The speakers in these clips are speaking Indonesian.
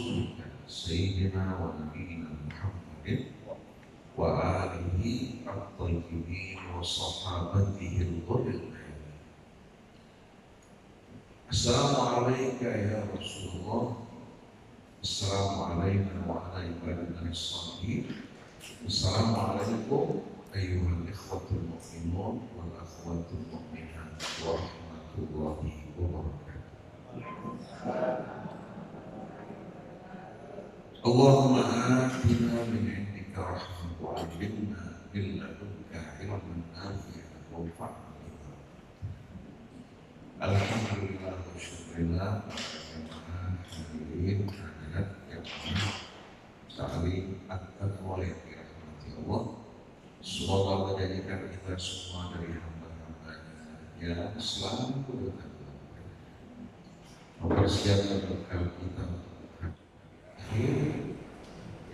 رسولك سيدنا ونبينا محمد وآله الطيبين وصحابته الغر الميامين. السلام عليك يا رسول الله. السلام علينا وعلى عبادنا الصالحين. السلام عليكم أيها الإخوة المؤمنون والأخوات المؤمنات ورحمة الله وبركاته. اللهم آتنا من عندك رحمة وعلمنا من لدنك علما نافعا وانفعنا بما. الحمد لله والشكر لله. Hadirin hadirat yang saling at-taqwa yang dirahmati Allah. Semoga menjadikan kita semua dari hamba-hambanya yang selalu bertakwa, mempersiapkan bekal kita untuk akhir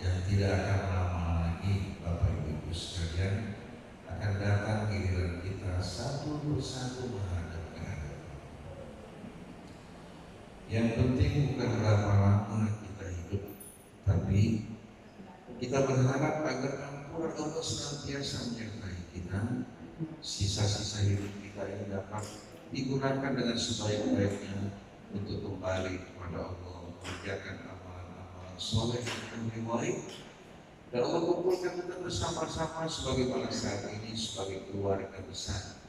yang tidak akan lama lagi. Bapak Ibu sekalian, akan datang giliran kita satu persatu menghadap ke hadapan. Yang penting bukan berapa lama kita hidup, tapi kita berharap agar ampunan Allah senantiasa menyertai kita. Sisa-sisa hidup kita yang dapat digunakan dengan sebaik-baiknya untuk kembali kepada Allah, mengerjakan amalan-amalan soleh yang diridhoi, dan Allah kumpulkan kita bersama-sama sebagai bangsa ini, sebagai keluarga besar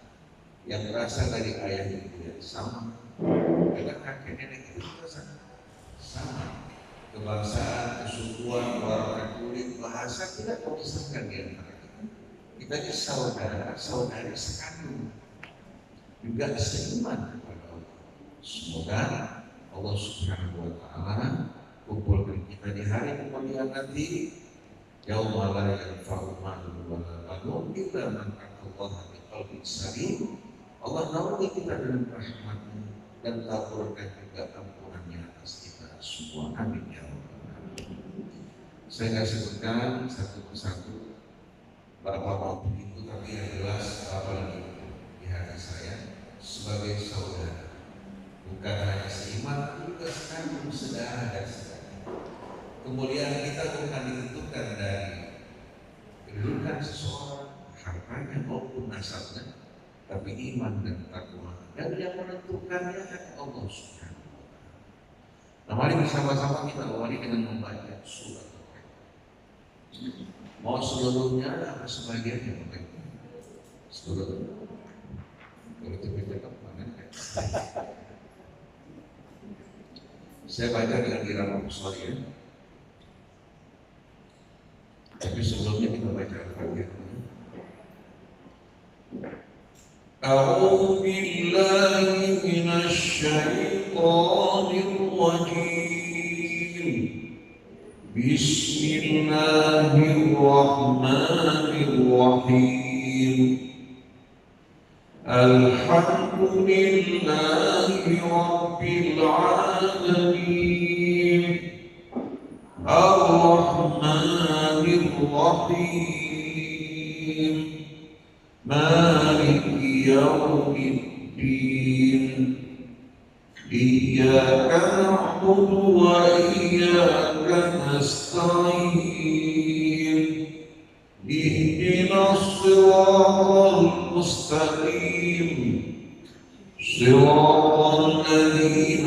yang berasal dari ayah ibu yang sama, dengan kakek nenek itu juga sama. Kebangsaan, kesukuan, warna kulit, bahasa tidak memisahkan di antara kita. Kita ini saudara-saudari sekandung, juga seiman kepada Allah. Semoga Allah Subhanahu wa Ta'ala kumpulkan kita di hari kemudian nanti, yauma la yanfa'u malun wala banun illa man atallaha biqalbin salim. Allah naungi kita dengan rahmat-Nya dan taburkan juga ampunan-Nya atas kita semua. Amin ya rabbal alamin. Saya nggak sebutkan satu persatu Bapak maupun Ibu, tapi yang jelas Bapak lagi di hati saya sebagai saudara, bukan hanya seiman, tapi juga sekandung, saudara dan saudara. Kemuliaan kita bukan ditentukan dari kedudukan seseorang, hartanya maupun nasabnya, tapi iman dan takwa, dan yang menentukannya hanya Allah Subhanahu wa Ta'ala. Nah, mari bersama-sama kita awali dengan membaca surat Al-Fatihah. Mau seluruhnya apa sebagiannya Bapak Ibu? Seluruhnya. Kalau itu cakap mana? Saya baca dengan irama Busari ya. Tapi sebelumnya kita baca Al-Fatihah. أعوذ بالله من الشيطان الرجيم. بسم الله الرحمن الرحيم. الحمد لله رب العالمين. الرحمن الرحيم. مالك يوم الدين. إياك نعبد وإياك نستعين. اهدنا الصراط المستقيم. صراط الذين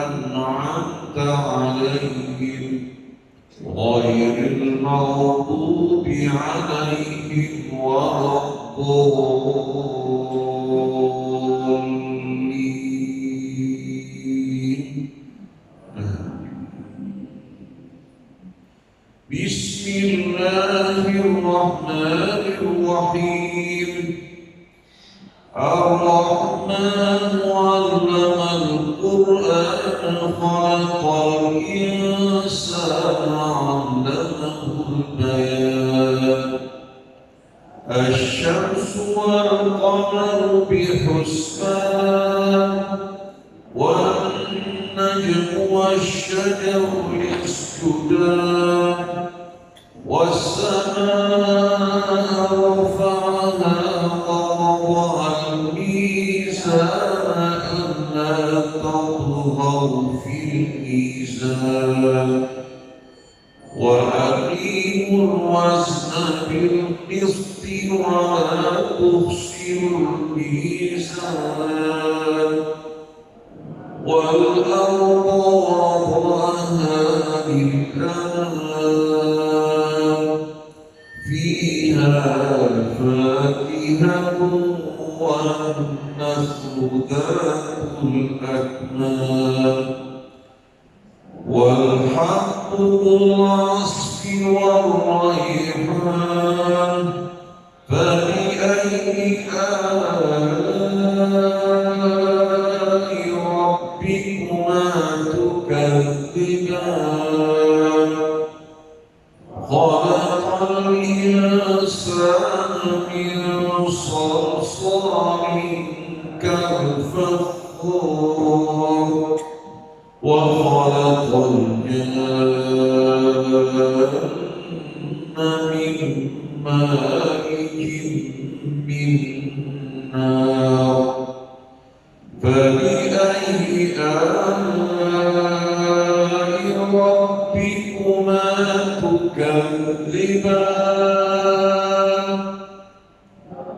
أنعمت عليهم غير المغضوب عليهم ولا الضالين. بسم الله الرحمن الرحيم. الرحمن علم القرآن خلق الإنسان علمه البيان. الشمس والقمر بحسبان. والنجم والشجر يسجدان. والسماء رفعها ووضع الميزان ألا تطغوا في الميزان وأقيموا الوزن بالقسط ولا تخسروا الميزان والأرض وضعها للأنام فيها فاكهة والنخل ذات الأكمام والحب ذو العصف والريحان فبأي آلاء ربكما تكذبان خلق الإنسان من صلصال كالفخار وخلق الجان من مارج من نار فبأي آلاء ربكما تكذبان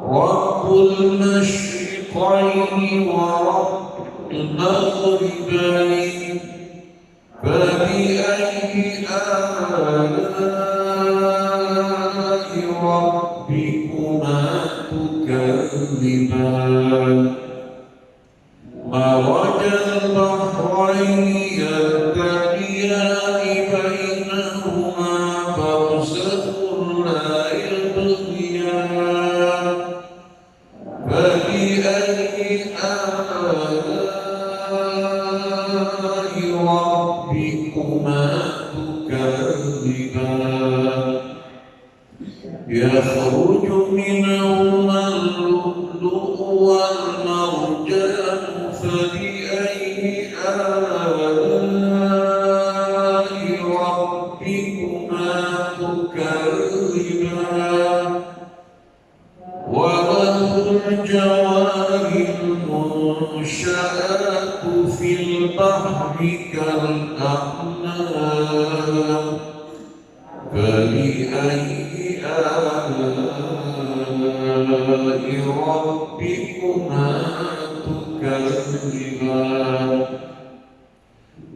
رب المشرقين ورب المغربين فبأي آلاء ربكما تكذبان مرج البحرين يلتقيان بينهما برزخ لا يبغيان فبأي آلاء ربكما تكذبان يخرج منهما اللؤلؤ والمرجان فبأي آلاء ربكما تكذبان وله الجوار المنشآت في البحر كالأعلام فبأي آلاء ربكما تكذبان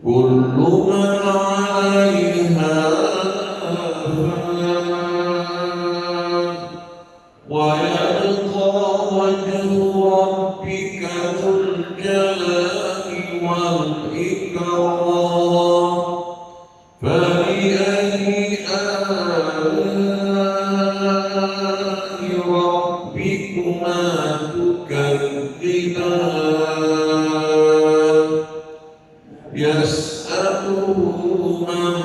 كل من عليها فان ويبقى وجه ربك ذو الجلال والإكرام فبأي آلاء ربكما تكذبان يسأله من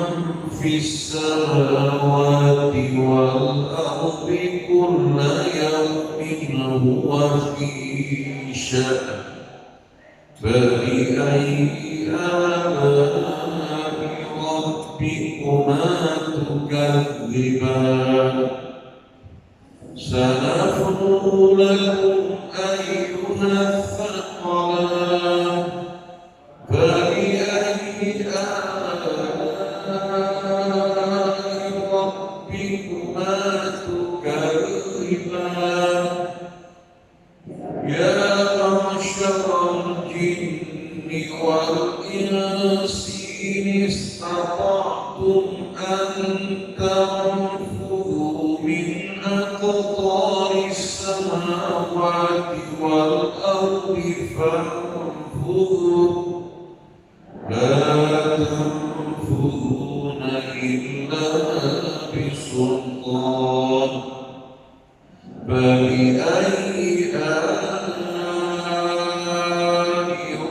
في السماوات والأرض كل يوم هو في شأن فبأي آلاء ربكما تكذبان سنفرغ لكم أيها الثقلان فبأي آلاء ربكما تكذبان يا معشر الجن والإنس إن استطعتم أن تنفذوا من أقطار السماوات والأرض فانفذوا لا تنفذون إلا بسلطان فبأي آلاء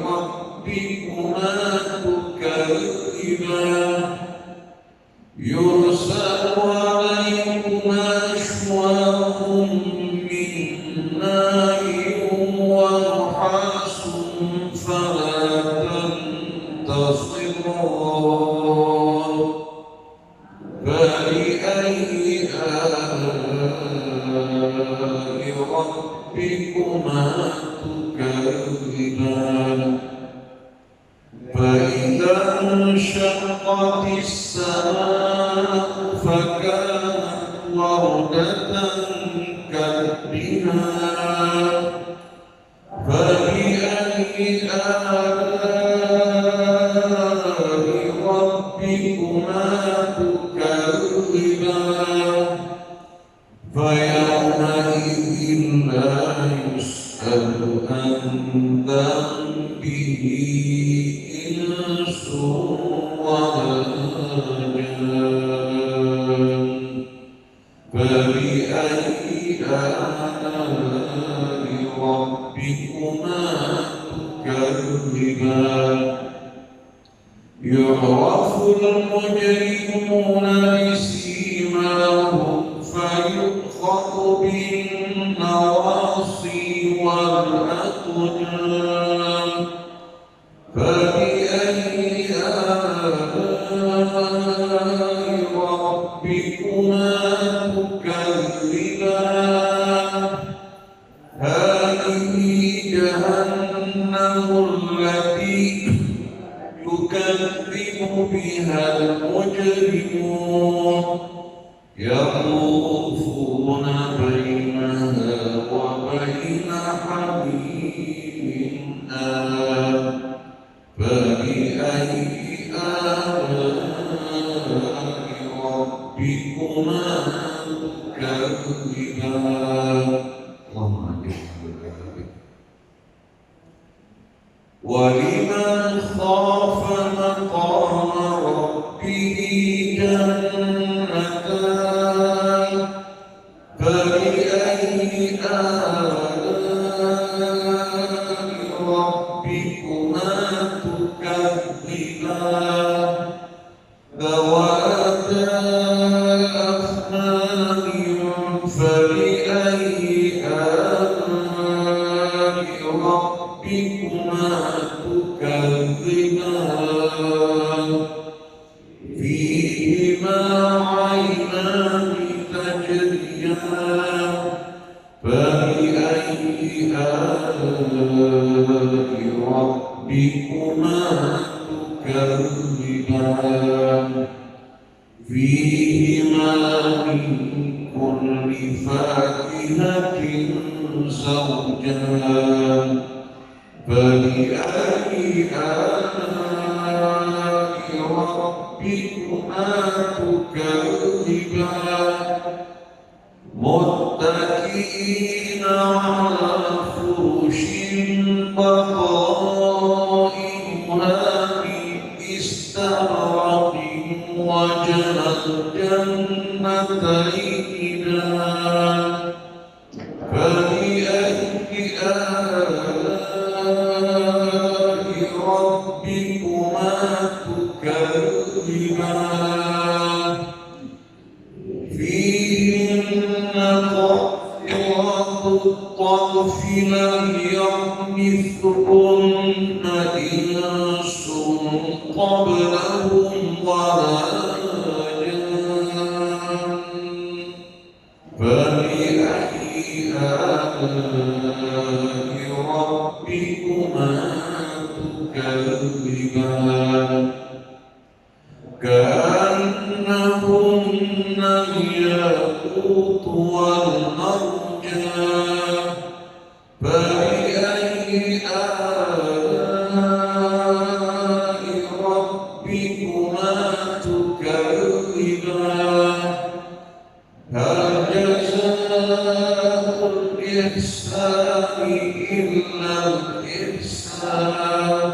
ربكما تكذبان يرسل عليكما شواظ من نار ونحاس فلا تنتصران فبأي آلاء ربكما تكذبان فإن وانشقت السماء فكانت وردة كالدهان فبأي آلاء ربكما تكذبان فيومئذ لا يسأل عن ذنبه إنس ولا جان فبأي آلاء ربكما تكذبان يعرف المجرمون بسيماهم فيؤخذ بالنواصي والأقدام فبأي آلاء ربكما تكذبان هذه جهنم التي يكذب بها المجرمون يطوفون بينها وبين حميم آن فبأي آلاء ربكما تكذبان اللهم أجرنا ولمن خاف مقام ربه جنتان فبأي آلاء ربكما تكذبان ذواتا أفنان فبأي آلاء ربكما تكذبان فيهما عينان تجريان فبأي آلاء ربكما تكذبان فيهما من كل فاكهة زوجان فبأي آلاء ربكما تكذبان متكئين على فرش بطائنها من استبرق وجنى الجنتين دان فبأي آلاء ربكما تكذبان فيهن قاصرات الطرف لم يطمثهن إنس قبلهم ولا جان فبأي آلاء ربكما تكذبان كأنهن الياقوت والمرجان فبأي آلاء ربكما تكذبان هل جزاء الإحسان إلا الإحسان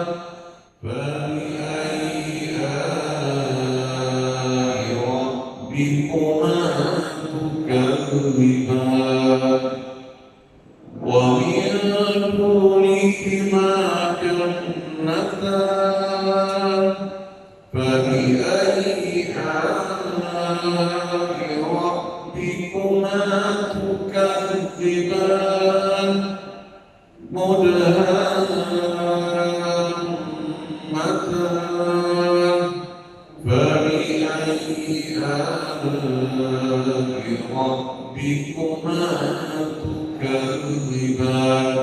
فبأي آلاء ربكما تكذبان ومن دونهما جنتان فبأي آلاء ربكما تكذبان مدهامتان فبأي آلاء ربكما تكذبان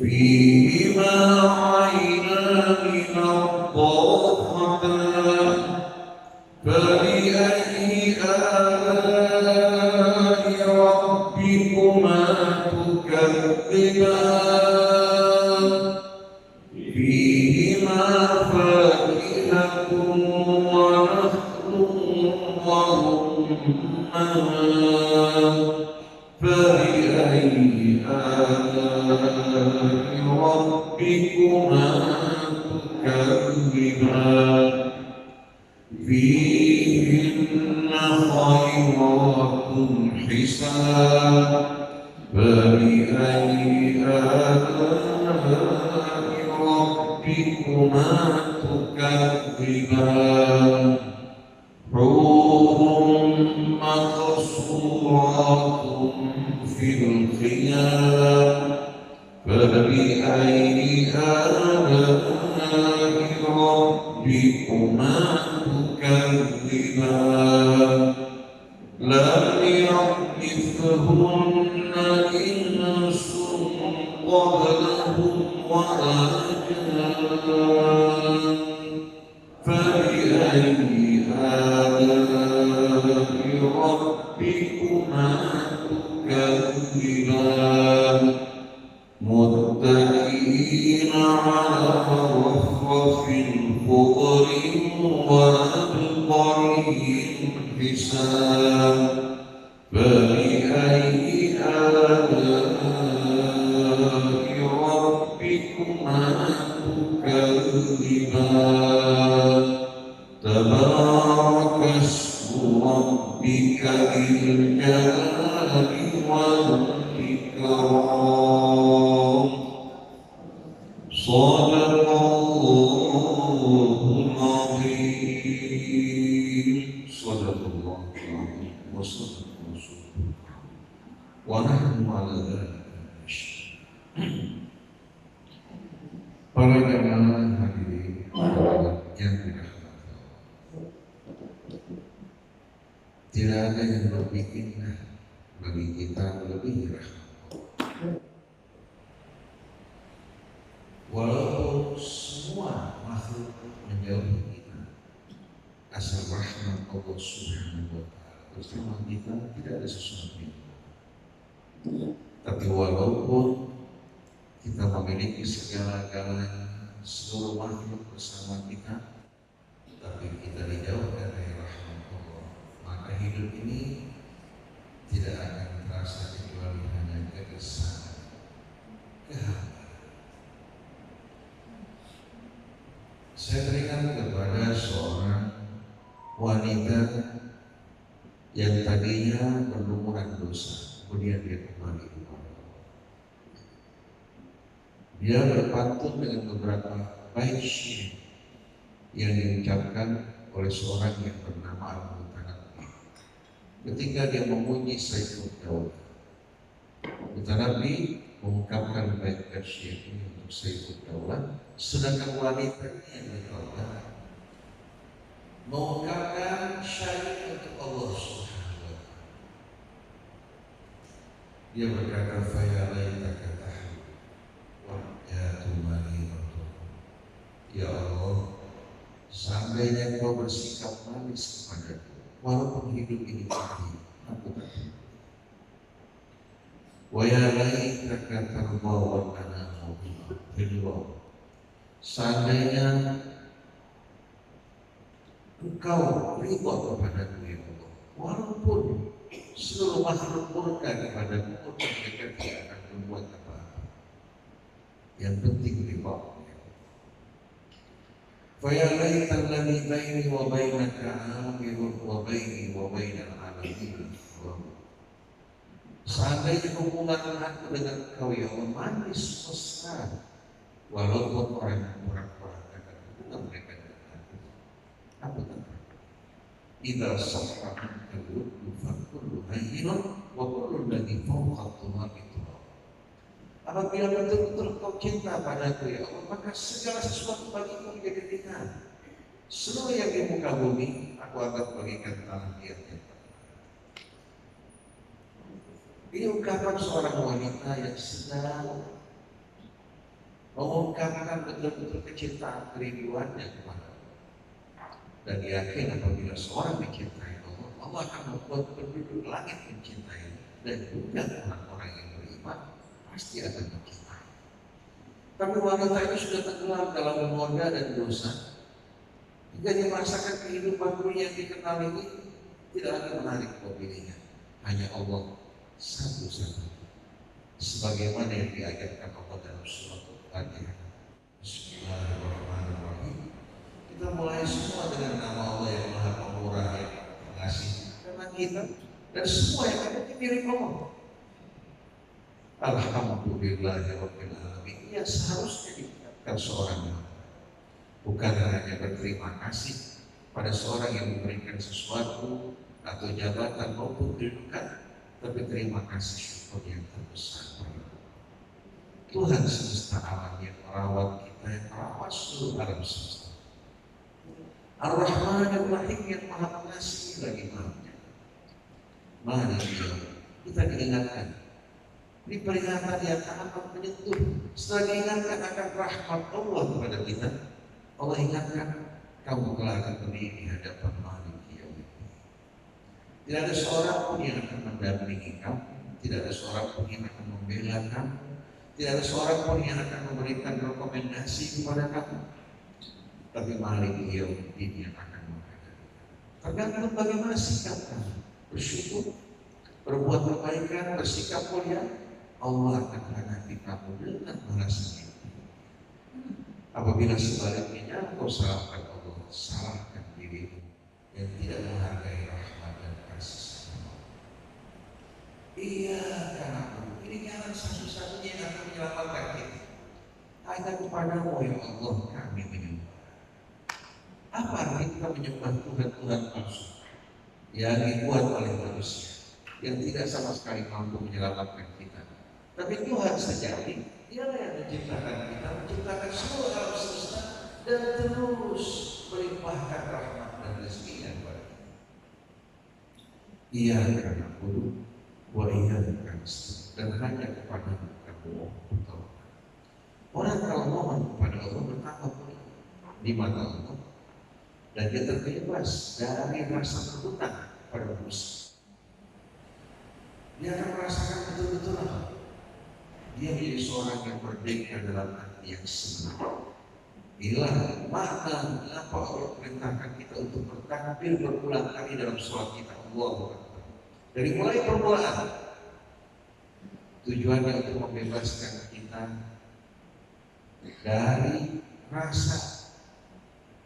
فيهما عينان الضاختان فبأي آلاء ربكما تكذبان فيهما فاكهة ونخل ورمان فبأي آلاء ربكما تكذبان فيهن خيرات حسان فبأي آلاء ربكما تكذبان حور مقصورات في الخيام فبأي آلاء ربكما تكذبان لم يطمثهن إنس قبلهم ولا جان فبأي آلاء ربكما تكذبان متكئين على رفرف خضر وأبقري حسان فبأي آلاء ربكما تكذبان تبارك اسم ربك ذي الجلال والإكرام صدق الله العظيم صدق الله العظيم وصدق رسوله ونحن على ذلك para jamaah hadirin yang dirahmati Allah, tidak ada yang lebih indah bagi kita lebih rahmat. Walaupun semua makhluk menjauhi kita, asal rahmat Allah Subhanahu wa Ta'ala bersama kita tidak ada sesuatu yang tapi walaupun kita memiliki segala-galanya, seluruh makhluk bersama kita, tapi kita dijauhkan dari rahmat Allah, maka hidup ini tidak akan terasa kecuali hanya kegesaran, kehambaran. Saya teringat kepada seorang wanita yang tadinya berlumuran dosa, kemudian dia kembali kepada Allah. Dia berpantun dengan beberapa bait syair yang diucapkan oleh seorang yang bernama Al-Mutanabbi. Ketika dia memuji Saiful Daulah, Mutanabbi mengungkapkan bait syair ini untuk Saiful Daulah, sedangkan wanita yang bertaubat mengungkapkan syair untuk Allah Subhanahu wa Ta'ala. Dia berkata, "Faya laitaka tahlu wa ya tumani rabbuk." Ya Allah, seandainya kau bersikap manis kepadaku, walaupun hidup ini pahit, aku tak mau. Wa ya laitaka tarda wa ana mudhi'un. Seandainya engkau ridha kepadaku ya Allah, walaupun seluruh makhluk murka kepadaku, mereka tidak akan membuat apa-apa. Yang penting ridha. Fa ya laital ladzi baini wa bainaka amirun wa baini wa bainal alamin. Seandainya hubungan aku dengan kau ya Allah manis mesra, walaupun orang pura-pura akan hubungan mereka dengan aku tak tahu. Idza sahha al-wuddu fa kullu hayyinun wa kullu alladhi fawqa tumabi turab. Apabila betul-betul kau cinta padaku ya Allah, maka segala sesuatu bagiku menjadi ringan. Seluruh yang di muka bumi aku anggap bagikan tanah liat yang ini ungkapan seorang wanita yang sedang mengungkapkan betul-betul kecintaan kerinduannya kepada dan yakin apabila seorang mencintai Allah, Allah akan membuat penduduk langit mencintai dan juga orang-orang yang beriman pasti akan mencintai. Tapi wanita ini sudah tenggelam dalam noda dan dosa hingga dia merasakan kehidupan dunia yang dikenal ini tidak akan menarik dirinya. Hanya Allah satu-satu. Sebagaimana yang diajarkan Allah dalam surat Al-Fatihah. Bismillahirrahmanirrahim. Kita mulai semua dengan nama Allah yang Maha Pemurah, yang Pengasih. Karena kita dan semua yang ada di milik Allah. Alhamdulillahirabbil alamin. Ya seharusnya dikatakan seorang bukan hanya berterima kasih pada seorang yang memberikan sesuatu atau jabatan maupun kedudukan, tapi terima kasih syukur yang terbesar pada Tuhan semesta alam yang merawat kita, yang merawat seluruh alam semesta. Ar-Rahman Ar-Rahim yang Maha Pengasih lagi Maha Penyayang. Mari kita diingatkan. Ini peringatan yang akan menyentuh. Setelah diingatkan akan rahmat Allah kepada kita, Allah ingatkan kamu telah akan berdiri di hadapan Malik Yaumiddin. Tidak ada seorang pun yang akan mendampingi kamu, tidak ada seorang pun yang akan membela kamu, tidak ada seorang pun yang akan memberikan rekomendasi kepada kamu. Tapi Malik Yaumiddin yang akan menghadapi. Tergantung bagaimana sikap kamu. Bersyukur, berbuat kebaikan, bersikap mulia, Allah akan menghadapi kamu dengan balasan itu. Apabila sebaliknya engkau salahkan Allah, salahkan dirimu yang tidak menghargai rahmat dan kasih sayang. Iya, karena ini jalan satu-satunya yang akan menyelamatkan kita. Hanya kepadamu ya Allah kami menyembah. Apa arti kita menyembah Tuhan palsu yang dibuat oleh manusia yang tidak sama sekali mampu menyelamatkan kita? Tapi Tuhan sejati, Dialah yang menciptakan kita, menciptakan seluruh alam semesta dan terus melimpahkan rahmat dan rezeki-Nya kepada kita. Ia karena guru, wa iya karena dan hanya kepada kamu bertawakal. Orang kalau mohon kepada Allah bertawakal di mata Allah dan dia terbebas dari rasa berhutang pada manusia. Dia akan merasakan betul-betul apa? Dia menjadi seorang yang merdeka dalam arti yang sebenarnya. Inilah makna mengapa Allah perintahkan kita untuk bertakbir berulang kali dalam sholat kita. Allahu Akbar. Dari mulai permulaan, tujuannya untuk membebaskan kita dari rasa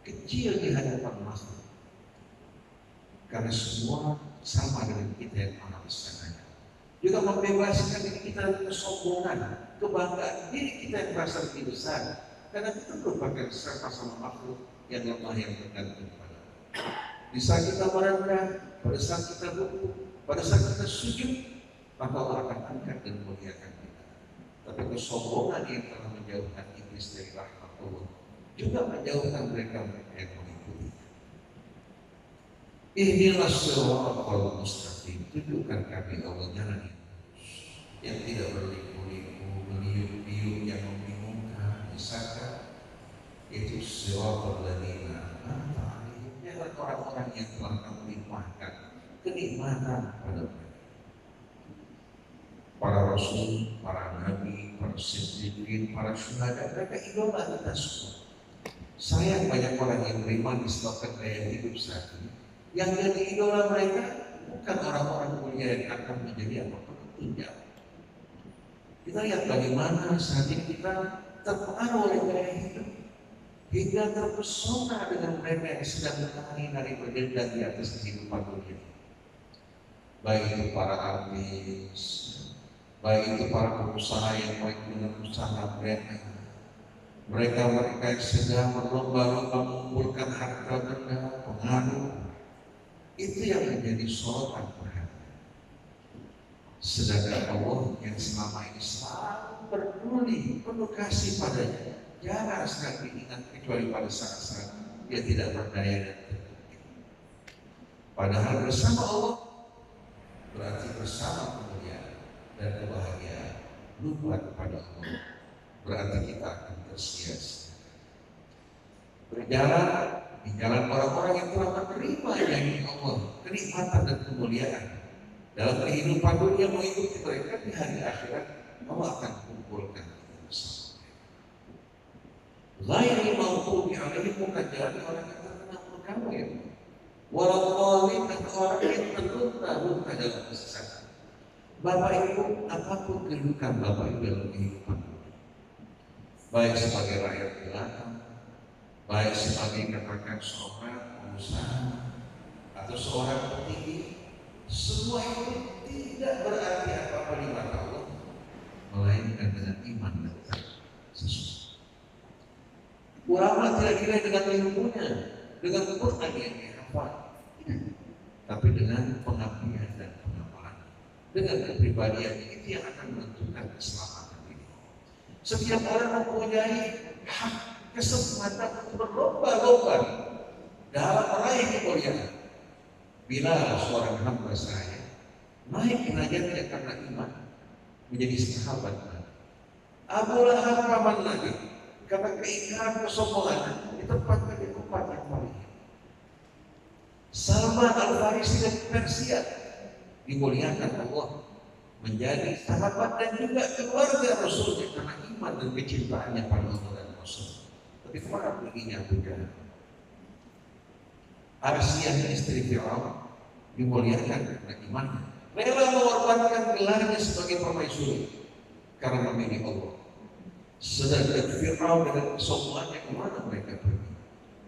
kecil di hadapan makhluk. Karena semua sama dengan kita yang maha besar. Juga membebaskan diri kita dari kesombongan, kebanggaan diri kita yang merasa lebih besar. Karena kita merupakan sama makhluk yang lemah yang bergantung kepada Allah. Di saat kita merendah, pada saat kita luput, pada saat kita sujud, maka Allah akan angkat dan memuliakan kita. Tapi kesombongan yang telah menjauhkan iblis dari rahmat Allah juga menjauhkan mereka yang mengikuti. Inilah shiratal mustaqim. Tunjukkan kami Allah jalan yang tidak berliku-liku, meniup-niup yang membingungkan, misalkan itu shiratal ladzina an'amta 'alaihim, jalan orang-orang yang telah kamu limpahkan kenikmatan pada mereka. Para rasul, para nabi, para siddiqin, para syuhada, mereka idola kita semua. Sayang banyak orang yang beriman disebabkan gaya hidup saat ini. Yang jadi idola mereka bukan orang-orang mulia yang akan menjadi apa petunjuk. Kita lihat bagaimana saat ini kita terpengaruh oleh gaya hidup hingga terpesona dengan mereka yang sedang bertani dari berdendam di atas kehidupan dunia. Baik itu para artis, baik itu para pengusaha yang baik dengan usaha mereka. Mereka yang sedang berlomba-lomba mengumpulkan harta benda, pengaruh. Itu yang menjadi sorotan perhatian. Sedangkan Allah yang selama ini selalu peduli, penuh kasih padanya, jarang sekali diingat kecuali pada saat-saat dia tidak berdaya dan tertutup. Padahal bersama Allah berarti bersama kemuliaan dan kebahagiaan. Lupa kepada Allah berarti kita akan tersia-sia. Berjalan di jalan orang-orang yang telah menerima janji Allah, kenikmatan dan kemuliaan dalam kehidupan dunia, mengikuti mereka di hari akhirat. Allah akan kumpulkan kita bersama. Ghairi maghdubi alaihim, bukan jadi orang yang terkena murka ya, waladhdallin, dan orang yang terlunta-lunta dalam kesesatan. Bapak Ibu, apapun kedudukan Bapak Ibu dalam kehidupan, baik sebagai rakyat jelata, baik sebagai katakan seorang pengusaha atau seorang petinggi, semua itu tidak berarti apa-apa di mata Allah, melainkan dengan iman dan takwa sesuatu. Ulama tidak kira dengan ilmunya, dengan Quran yang dihafal, tapi dengan pengabdian dan pengapalan, dengan kepribadian. Itu yang akan menentukan keselamatan ini. Setiap orang mempunyai hak, kesempatan untuk berlomba-lomba dalam meraih kemuliaan. Bila seorang hamba saya naik derajatnya karena iman, menjadi sahabat Nabi. Abu Lahab paman Nabi, karena keingkaran kesombongan ditempatkan di tempat yang paling. Salman Al-Farisi dari Persia dimuliakan Allah menjadi sahabat dan juga keluarga Rasulnya karena iman dan kecintaannya pada Allah dan Rasul. Tapi kemana perginya Abu Jahal? Arsiyah istri Fir'aun dimuliakan karena imannya, rela mengorbankan gelarnya sebagai permaisuri karena memilih Allah. Sedangkan Fir'aun dengan kesombongannya, kemana mereka pergi?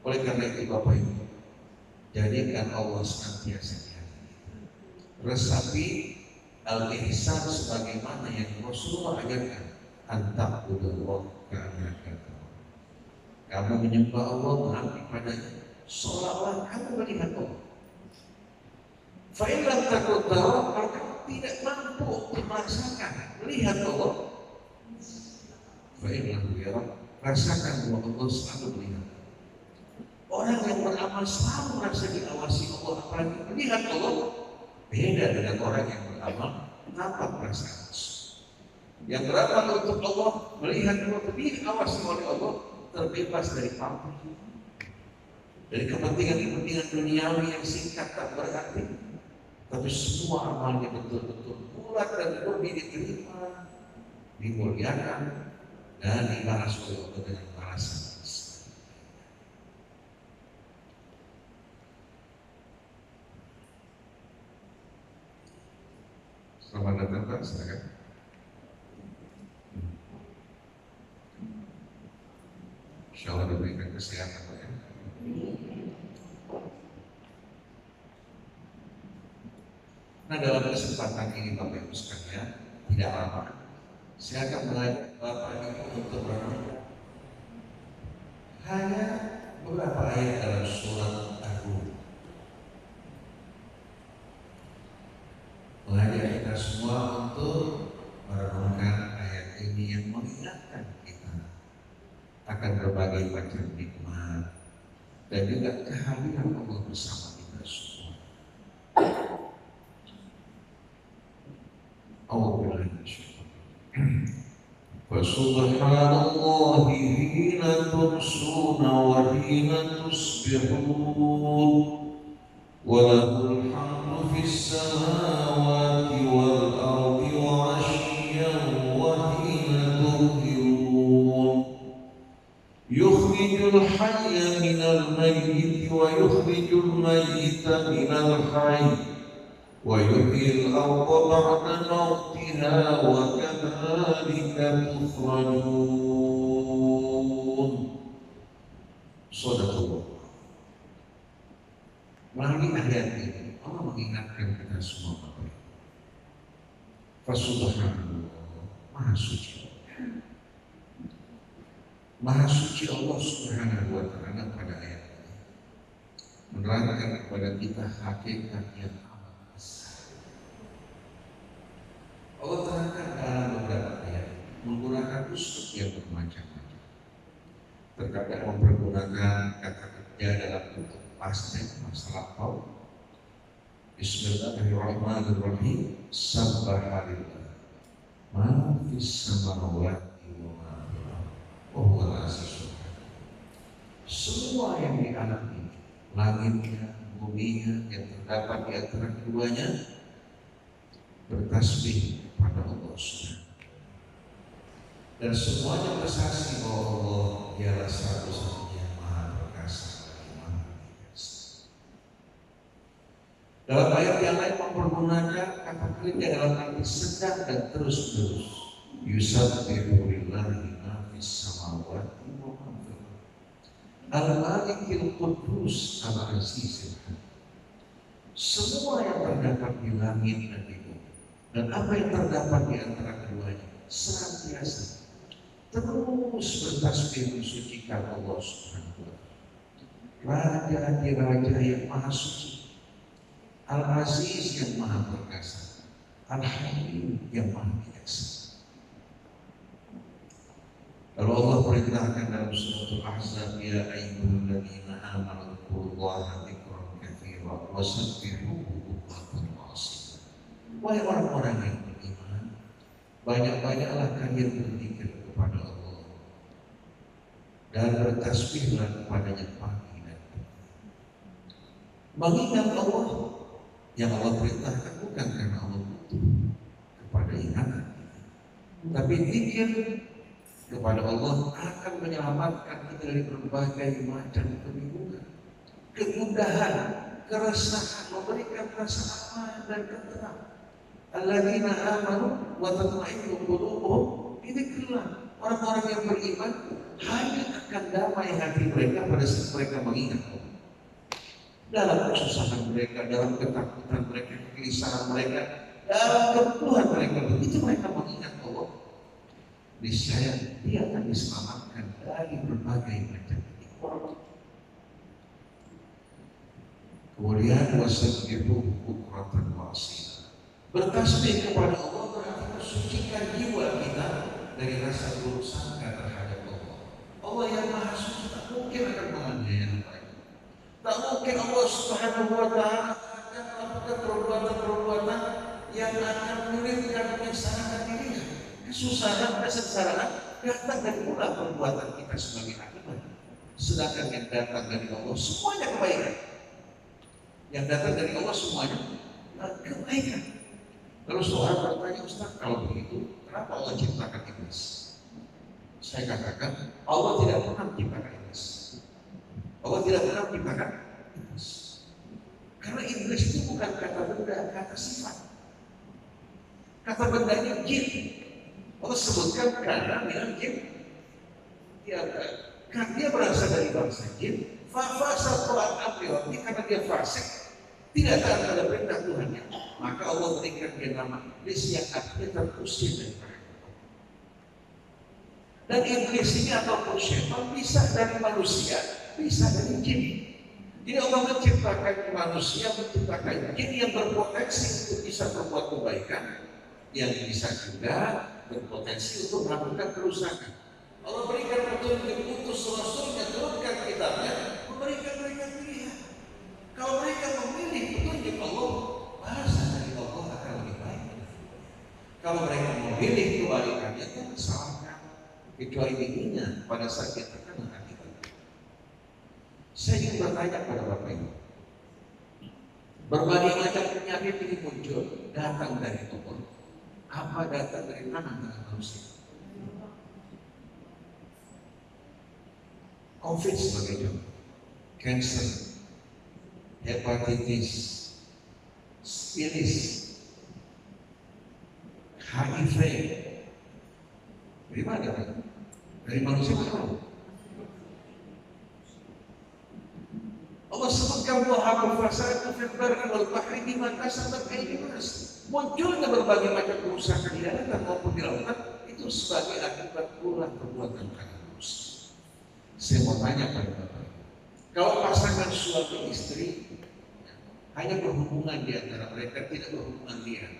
Oleh karena itu Bapak Ibu, jadikan Allah senantiasa di hati kita. Resapi al-ihsan sebagaimana yang Rasulullah ajarkan, anta'budallah ka'annaka tarahu. Kamu menyembah Allah, mengabdi padanya seolah-olah kamu melihat Allah. Fa in lam takun tarahu, kalau kamu tidak mampu merasakan melihat Allah, fa innahu yarak, rasakan bahwa Allah selalu melihat. Orang yang beramal selalu merasa diawasi Allah, apalagi melihat Allah, beda dengan orang yang beramal tanpa perasaan. Yang beramal untuk Allah, melihat Allah, diawasi oleh Allah, terbebas dari pamrih, dari kepentingan-kepentingan duniawi yang singkat tak berarti, tapi semua amalnya betul-betul bulat dan murni diterima, dimuliakan dan dibalas oleh Allah dengan balasan. Selamat datang Pak, silakan. Insyaallah diberikan kesehatan Pak ya. Nah, dalam kesempatan ini Bapak Ibu sekalian, tidak lama saya akan mengajak Bapak Ibu untuk merenung hanya beberapa ayat dalam surat Al-Rum. Mengajak kita semua untuk merenungkan ayat ini yang mengingatkan kita akan berbagai macam nikmat dan juga kehadiran Allah bersama kita semua. Fasubhanallahi hina tumsuna wa hina tusbihun, wa lahul hamdu fis samawati wal ardi wa 'ashiyyan wa hina tudhirun, yukhrijul hayya minal mayyiti wa yukhrijul mayyita minal hayy wa yuhyil arda ba'da mautiha wa kadzalika tukhrajun. Shadaqallah. Melalui ayat ini Allah mengingatkan kita semua Bapak Ibu. Fasubhanallah, Maha Suci. Maha Suci Allah Subhanahu wa Ta'ala pada ayat ini menerangkan kepada kita hakikat yang Allah terangkan dalam beberapa ayat menggunakan uslub yang bermacam-macam. Terkadang mempergunakan kata kerja dalam bentuk past tense, masa lampau. Bismillahirrahmanirrahim. Subhanallah ma fis samawati wa ma fil Wahwal Aziz. Semua yang di alam ini, langitnya, buminya, yang terdapat di antara keduanya, bertasbih kepada Allah SWT. Dan semuanya bersaksi bahwa Allah dialah satu-satunya yang maha perkasa lagi maha biasa. Dalam ayat yang lain mempergunakan kata kerja dalam arti sedang dan terus-menerus. Yusabbihu lillahi ma fis samawati wa ma fil ardi. Al-Malikil Qudus Al-Azizil Hakim. Semua yang terdapat di langit dan di bumi dan apa yang terdapat di antara keduanya senantiasa terus bertasbih mensucikan Allah Subhanahu wa Ta'ala. Raja di Raja yang maha suci, Al-Aziz yang maha perkasa, Al-Hakim yang maha biasa. Kalau Allah perintahkan dalam surat Al-Ahzab, ya ayyuhalladzina amanu dzkurullaha dzikran katsiran wasabbihuhu bukratan wa asila. Wahai orang-orang yang beriman, banyak-banyaklah kalian berzikir kepada Allah dan bertasbihlah kepadanya pagi dan petang. Mengingat Allah yang Allah perintahkan bukan karena Allah butuh kepada ingatan kita, tapi zikir kepada Allah akan menyelamatkan kita dari berbagai macam kebingungan, kegundahan, keresahan, memberikan rasa aman dan tenteram. Alladzina amanu wa tatma'innu qulubuhum bi dzikrillah. Orang-orang yang beriman hanya akan damai hati mereka pada saat mereka mengingat Allah. Dalam kesusahan mereka, dalam ketakutan mereka, kegelisahan mereka, dalam kebutuhan mereka, begitu mereka mengingat Allah, niscaya dia akan diselamatkan dari berbagai macam penyakit. Kemudian wasabbihuhu bukratan wa asila. Bertasbih kepada Allah berarti mensucikan jiwa kita dari rasa buruk sangka terhadap Allah. Allah yang maha suci tak mungkin akan menganiaya mereka. Tak mungkin Allah Subhanahu wa Ta'ala akan melakukan perbuatan-perbuatan yang akan menyulitkan menyengsarakan dirinya. Kesusahan, kesengsaraan datang dari pula perbuatan kita sebagai akibat. Sedangkan yang datang dari Allah semuanya kebaikan. Yang datang dari Allah semuanya kebaikan. Lalu seorang bertanya, Ustaz, kalau begitu, kenapa Allah ciptakan iblis? Saya katakan, Allah tidak pernah menciptakan iblis. Allah tidak pernah menciptakan iblis. Karena iblis itu bukan kata benda, kata sifat. Kata bendanya jin. Allah sebutkan karena jin. Dia berasal dari bangsa jin. Fafasa Tuhan amri, karena dia fasik, tidak taat pada perintah Tuhannya, maka Allah berikan dia nama iblis yang artinya terusir dari rahmat. Dan iblis ini ataupun syaitan bisa dari manusia, bisa dari jin. Jadi Allah menciptakan manusia, menciptakan jin yang berpotensi untuk bisa berbuat kebaikan, yang bisa juga berpotensi untuk melakukan kerusakan. Allah berikan petunjuk, utus Rasulnya, turunkan kitabnya, memberikan mereka pilihan. Kalau mereka memilih petunjuk Allah, bahasa dari Allah akan lebih baik. Kalau mereka memilih kebalikannya, itu salahkan. Kecuali dirinya pada saat dia terkena akibat. Saya ingin bertanya kepada Bapak Ibu, berbagai macam penyakit ini muncul datang dari tubuh. Apa datang dari tangan manusia? COVID sebagai contoh, cancer, hepatitis, sifilis, HIV, dari mana? Dari manusia mana? Allah sebutkan bahwa fasad fil barri wal bahri bima kasabat aydin nas. Munculnya berbagai macam kerusakan di darat maupun di lautan itu sebagai akibat ulah perbuatan manusia. Saya mau tanya pada Bapak, kalau pasangan suami istri hanya berhubungan di antara mereka, tidak berhubungan dia,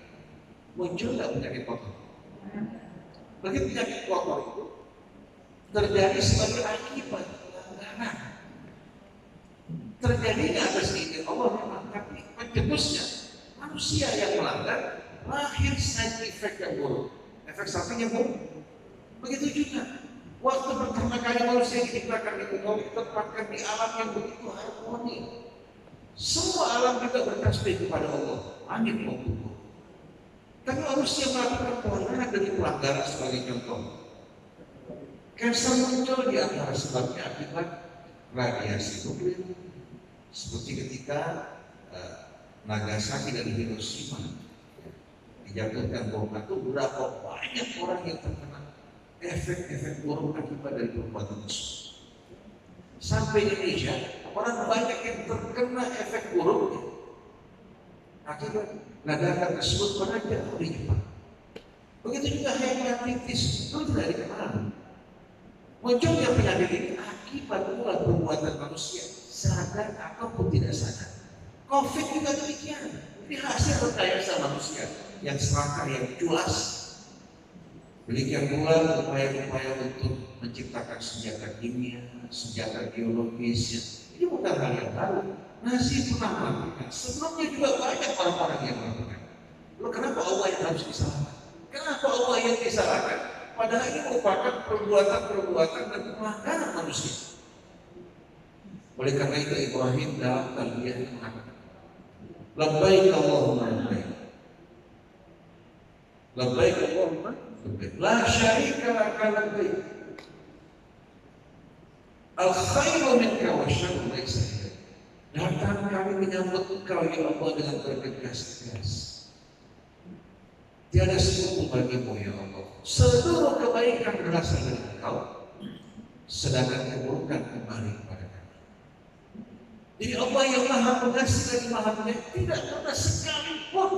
muncul nggak penyakit kotor? Bagi penyakit kotor itu terjadi sebagai akibat pelanggaran. Terjadinya atas izin Allah memang, tapi pencetusnya manusia yang melanggar, lahir side effect yang buruk, efek samping yang buruk. Begitu juga Waktu pertama kali manusia diciptakan itu, Allah tempatkan di alam yang begitu harmoni. Semua alam juga bertasbih kepada Allah, langit maupun bumi. Tapi manusia melakukan pelanggaran demi pelanggaran sebagai contoh. Kanker muncul di antara sebabnya akibat radiasi nuklir, seperti ketika Nagasaki dan Hiroshima dijatuhkan bom atom, berapa banyak orang yang terkena efek-efek buruk akibat dari perbuatan tersebut. Sampai Indonesia, orang banyak yang terkena efek buruk akibat ledakan tersebut pernah jatuh di Jepang. Begitu juga hepatitis, itu tidak dikenal. Munculnya penyakit ini akibat pula perbuatan manusia, sadar ataupun tidak sadar. Covid juga demikian. Ini hasil rekayasa manusia yang serakah, yang culas. Demikian pula upaya-upaya untuk menciptakan senjata kimia, senjata biologis. Ini bukan hal yang baru. Nazi pernah melakukan. Sebelumnya juga banyak orang-orang yang melakukan. Lalu kenapa Allah yang harus disalahkan? Kenapa Allah yang disalahkan? Padahal ini merupakan perbuatan-perbuatan dan pelanggaran manusia. Oleh karena itu Ibrahim dalam talbiyah mengatakan, labbaik Allahumma labbaik. Labbaik Allahumma labbaik. La syarika laka labbaik. Al-khairu minka wa syarru laisa ilaik. Datang kami menyambut engkau ya Allah dengan bergegas-gegas. Tiada sekutu bagimu ya Allah. Seluruh kebaikan berasal dari engkau, sedangkan keburukan kembali kepada kami. Jadi Allah yang maha pengasih dan maha penyayang tidak pernah sekalipun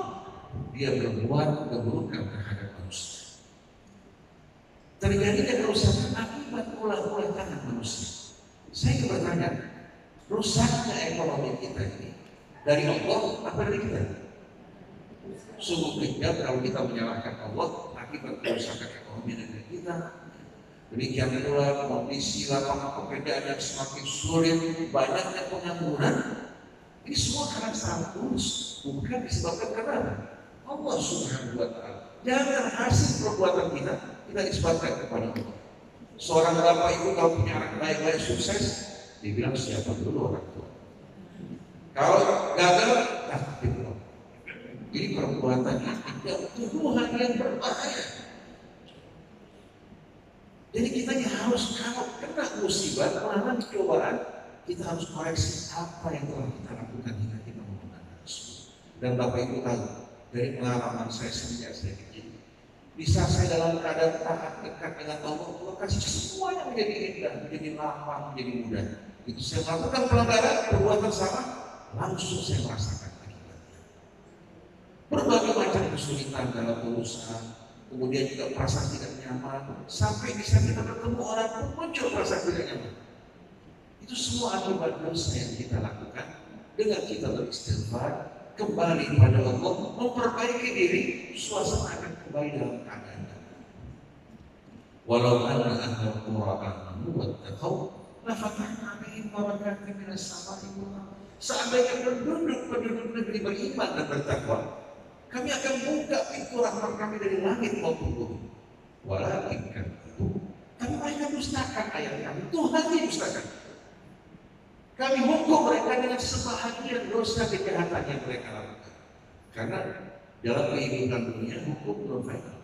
dia berbuat keburukan terhadap manusia. Terjadinya kerusakan akibat ulah-ulah tangan manusia. Saya bertanya, rusaknya ekonomi kita ini dari Allah apa dari kita? Sungguh kejam kalau kita menyalahkan Allah akibat kerusakan ekonomi negeri kita. Demikian pula kondisi lapangan pekerjaan yang semakin sulit, banyaknya pengangguran. Ini semua karena salah urus, bukan disebabkan karena Allah Subhanahu wa Ta'ala. Jangan hasil perbuatan kita disebabkan kepada Allah. Seorang bapak ibu kalau punya anak baik-baik sukses, dibilang siapa dulu orang tua. Kalau gagal, takdir Allah. Ini perbuatan yang tuduhan yang berbahaya. Jadi kita harus, kalau kena musibah, mengalami cobaan, kita harus koreksi apa yang telah kita lakukan hingga kita menggunakan tersebut. Dan Bapak Ibu tahu, dari pengalaman saya sejak saya kecil, bisa saya dalam keadaan taat dekat dengan Allah, Allah kasih semuanya menjadi indah, menjadi lapang, menjadi mudah. Itu saya melakukan pelanggaran, perbuatan salah, langsung saya merasakan akibatnya. Berbagai macam kesulitan dalam berusaha, kemudian juga perasaan tidak nyaman, sampai bisa kita bertemu orang pun muncul perasaan tidak nyaman. Itu semua akibat dosa yang kita lakukan. Dengan kita beristighfar, kembali pada Allah, memperbaiki diri, suasana akan kembali dalam keadaan damai. Walau anna ahlal qura amanu wattaqau la fatahna 'alaihim barakatin minas sama'i wal ardh. Seandainya penduduk negeri beriman dan bertakwa, kami akan buka pintu rahmat kami dari langit maupun bumi. Walakin itu, tapi mereka dustakan ayat kami. Tuhan didustakan. Kami hukum mereka dengan sebahagian dosa kejahatan yang mereka lakukan. Karena dalam kehidupan dunia hukum belum final.